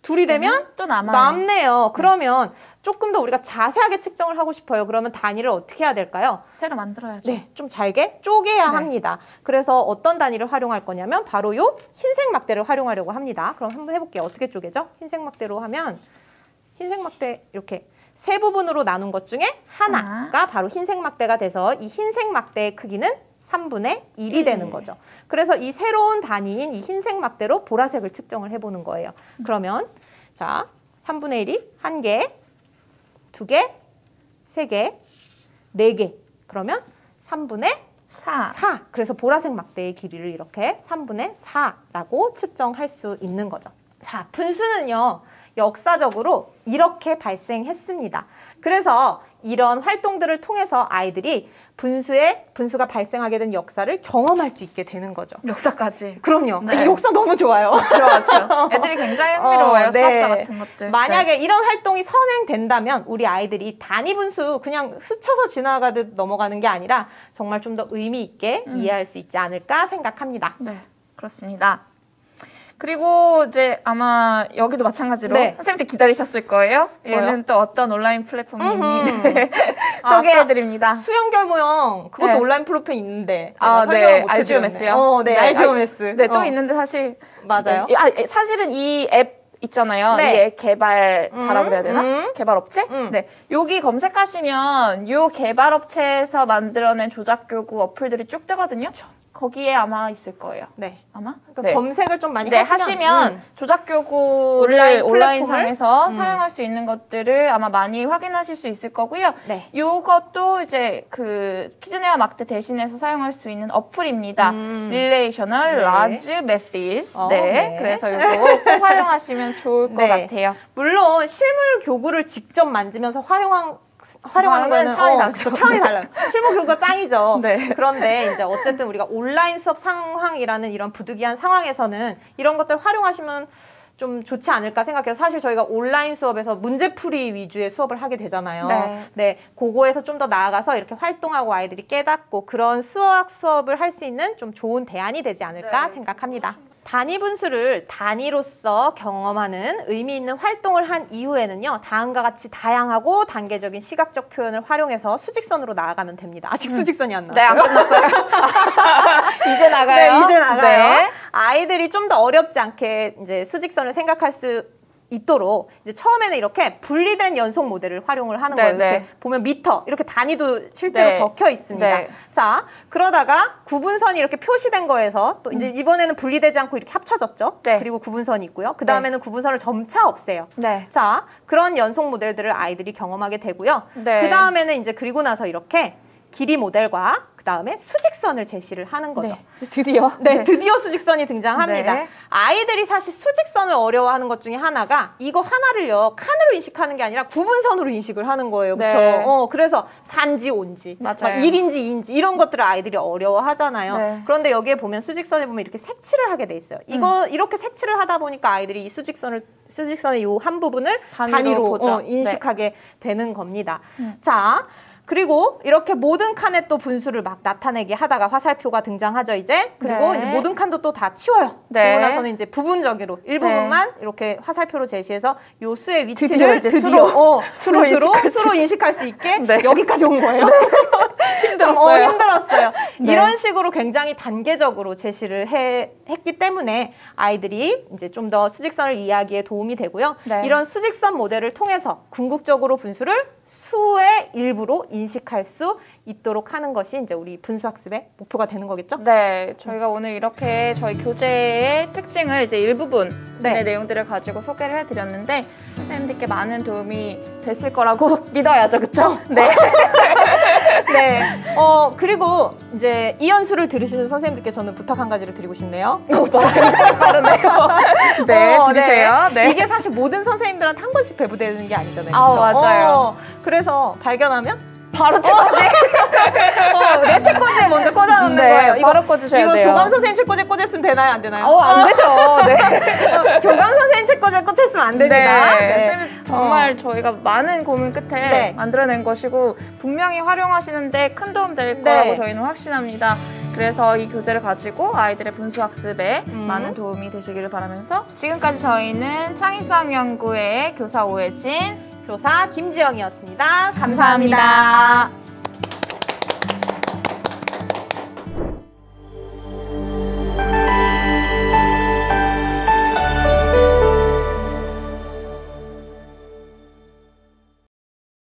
Speaker 1: 둘이 되면
Speaker 2: 또 남아요.
Speaker 1: 남네요. 그러면 조금 더 우리가 자세하게 측정을 하고 싶어요. 그러면 단위를 어떻게 해야 될까요?
Speaker 2: 새로 만들어야죠.
Speaker 1: 네, 좀 잘게 쪼개야
Speaker 2: 네.
Speaker 1: 합니다. 그래서 어떤 단위를 활용할 거냐면 바로 요 흰색 막대를 활용하려고 합니다. 그럼 한번 해볼게요. 어떻게 쪼개죠? 흰색 막대로 하면 흰색 막대 이렇게 세 부분으로 나눈 것 중에 하나가 바로 흰색 막대가 돼서 이 흰색 막대의 크기는 3분의 1이 되는 거죠. 그래서 이 새로운 단위인 이 흰색 막대로 보라색을 측정을 해보는 거예요. 그러면 자, 3분의 1이 1개, 2개, 3개, 4개. 그러면 3분의
Speaker 2: 4.
Speaker 1: 4. 그래서 보라색 막대의 길이를 이렇게 3분의 4라고 측정할 수 있는 거죠. 자, 분수는요, 역사적으로 이렇게 발생했습니다. 그래서 이런 활동들을 통해서 아이들이 분수가 발생하게 된 역사를 경험할 수 있게 되는 거죠.
Speaker 2: 역사까지.
Speaker 1: 그럼요.
Speaker 2: 네.
Speaker 1: 이 역사 너무 좋아요.
Speaker 2: 좋아. 애들이 굉장히 흥미로워요.
Speaker 1: 네.
Speaker 2: 수학사 같은 것들.
Speaker 1: 만약에 이런 활동이 선행된다면 우리 아이들이 단위 분수 그냥 스쳐서 지나가듯 넘어가는 게 아니라 정말 좀 더 의미 있게 이해할 수 있지 않을까 생각합니다.
Speaker 2: 네, 그렇습니다. 그리고 이제 아마 여기도 마찬가지로
Speaker 1: 네.
Speaker 2: 선생님들 기다리셨을 거예요.
Speaker 1: 뭐요?
Speaker 2: 얘는 또 어떤 온라인 플랫폼이 있니? 네.
Speaker 1: 아,
Speaker 2: 소개해드립니다.
Speaker 1: 수영결 모형 그것도
Speaker 2: 네.
Speaker 1: 온라인 플랫폼 있는데
Speaker 2: 아,
Speaker 1: 내가
Speaker 2: 네,
Speaker 1: 설명을 못
Speaker 2: RGOMS요.
Speaker 1: 네, RGOMS.
Speaker 2: 네, 또 있는데 사실
Speaker 1: 맞아요.
Speaker 2: 네. 사실은 이 앱 있잖아요.
Speaker 1: 네.
Speaker 2: 이 앱 개발자라고 그래야 되나? 개발업체? 네. 여기 검색하시면 요 개발업체에서 만들어낸 조작교구 어플들이 쭉 뜨거든요. 거기에 아마 있을 거예요.
Speaker 1: 네.
Speaker 2: 아마?
Speaker 1: 그러니까
Speaker 2: 네.
Speaker 1: 검색을 좀 많이
Speaker 2: 하시면 조작교구를 온라인상에서 사용할 수 있는 것들을 아마 많이 확인하실 수 있을 거고요.
Speaker 1: 네.
Speaker 2: 요것도 이제 그 키즈네와 막대 대신해서 사용할 수 있는 어플입니다. Relational
Speaker 1: 네.
Speaker 2: Large Methods.
Speaker 1: 네.
Speaker 2: 네. 그래서 이거 꼭 활용하시면 좋을 것
Speaker 1: 네.
Speaker 2: 같아요.
Speaker 1: 물론 실물 교구를 직접 만지면서 활용하는 거는
Speaker 2: 차원이 다르죠.
Speaker 1: 차원이 달라요. 실무 교구가 짱이죠.
Speaker 2: 네.
Speaker 1: 그런데 이제 어쨌든 우리가 온라인 수업 상황이라는 이런 부득이한 상황에서는 이런 것들 활용하시면 좀 좋지 않을까 생각해요. 사실 저희가 온라인 수업에서 문제풀이 위주의 수업을 하게 되잖아요. 네, 그거에서 좀 더 나아가서 이렇게 활동하고 아이들이 깨닫고 그런 수업을 할 수 있는 좀 좋은 대안이 되지 않을까 생각합니다. 단위 분수를 단위로서 경험하는 의미 있는 활동을 한 이후에는요, 다음과 같이 다양하고 단계적인 시각적 표현을 활용해서 수직선으로 나아가면 됩니다. 아직 수직선이 안
Speaker 2: 네,
Speaker 1: 나왔어요.
Speaker 2: 안 끝났어요. 이제 나가요.
Speaker 1: 네, 이제 나가요.
Speaker 2: 네.
Speaker 1: 아이들이 좀 더 어렵지 않게 이제 수직선을 생각할 수 있도록 이제 처음에는 이렇게 분리된 연속 모델을 활용을 하는 거예요. 이렇게 보면 미터 이렇게 단위도 실제로 적혀 있습니다.
Speaker 2: 네.
Speaker 1: 자, 그러다가 구분선이 이렇게 표시된 거에서 또 이제 이번에는 분리되지 않고 이렇게 합쳐졌죠.
Speaker 2: 네.
Speaker 1: 그리고 구분선이 있고요. 그 다음에는 구분선을 점차 없애요.
Speaker 2: 네.
Speaker 1: 자, 그런 연속 모델들을 아이들이 경험하게 되고요.
Speaker 2: 네.
Speaker 1: 그 다음에는 이제 그리고 나서 이렇게 길이 모델과 그 다음에 수직선을 제시를 하는 거죠.
Speaker 2: 네. 드디어.
Speaker 1: 네, 드디어 수직선이 등장합니다.
Speaker 2: 네.
Speaker 1: 아이들이 사실 수직선을 어려워하는 것 중에 하나가 이거 하나를요 칸으로 인식하는 게 아니라 구분선으로 인식을 하는 거예요. 그렇죠?
Speaker 2: 네.
Speaker 1: 그래서 산지 온지,
Speaker 2: 맞아요.
Speaker 1: 막 1인지 2인지 이런 것들을 아이들이 어려워하잖아요.
Speaker 2: 네.
Speaker 1: 그런데 여기에 보면 수직선에 보면 이렇게 색칠을 하게 돼 있어요. 이렇게 색칠을 하다 보니까 아이들이 이 수직선의 요 한 부분을 단위로
Speaker 2: 보죠.
Speaker 1: 인식하게 되는 겁니다. 자. 그리고 이렇게 모든 칸에 또 분수를 막 나타내게 하다가 화살표가 등장하죠, 이제. 그리고
Speaker 2: 네.
Speaker 1: 이제 모든 칸도 또 다 치워요.
Speaker 2: 네.
Speaker 1: 그리고 나서는 이제 부분적으로 일부분만 이렇게 화살표로 제시해서 요 수의 위치를
Speaker 2: 드디어 이제
Speaker 1: 수로 인식할 수 있게 여기까지 온 거예요.
Speaker 2: 힘들었어요.
Speaker 1: 힘들었어요.
Speaker 2: 네.
Speaker 1: 이런 식으로 굉장히 단계적으로 제시를 했기 때문에 아이들이 이제 좀 더 수직선을 이해하기에 도움이 되고요.
Speaker 2: 네.
Speaker 1: 이런 수직선 모델을 통해서 궁극적으로 분수를 수의 일부로 인식할 수 있도록 하는 것이 이제 우리 분수학습의 목표가 되는 거겠죠?
Speaker 2: 네, 저희가 오늘 이렇게 저희 교재의 특징을 이제 일부분의
Speaker 1: 네.
Speaker 2: 내용들을 가지고 소개를 해드렸는데 선생님들께 많은 도움이 됐을 거라고 믿어야죠, 그쵸? 네.
Speaker 1: 네. 그리고 이제 이 연수를 들으시는 선생님들께 저는 부탁 한 가지를 드리고 싶네요.
Speaker 2: 굉장히 빠르네요. 네, 들으세요. 네.
Speaker 1: 이게 사실 모든 선생님들한테 한 번씩 배부되는 게 아니잖아요.
Speaker 2: 아,
Speaker 1: 그렇죠?
Speaker 2: 맞아요.
Speaker 1: 그래서 발견하면
Speaker 2: 바로 책꽂이.
Speaker 1: 내 책꽂이에 먼저 꽂아놓는
Speaker 2: 네,
Speaker 1: 거예요.
Speaker 2: 바로 꽂으셔야
Speaker 1: 이거
Speaker 2: 돼요.
Speaker 1: 교감 선생님 책꽂이에 꽂았으면 되나요? 안 되나요?
Speaker 2: 안 되죠. 네.
Speaker 1: 교감 선생님 책꽂이에 꽂혔으면 안 됩니다.
Speaker 2: 네. 쌤이 정말 저희가 많은 고민 끝에
Speaker 1: 네.
Speaker 2: 만들어낸 것이고 분명히 활용하시는데 큰 도움 될
Speaker 1: 네.
Speaker 2: 거라고 저희는 확신합니다. 그래서 이 교재를 가지고 아이들의 분수학습에 많은 도움이 되시기를 바라면서 지금까지 저희는 창의수학연구회의 교사 오혜진,
Speaker 1: 교사 김지영이었습니다. 감사합니다.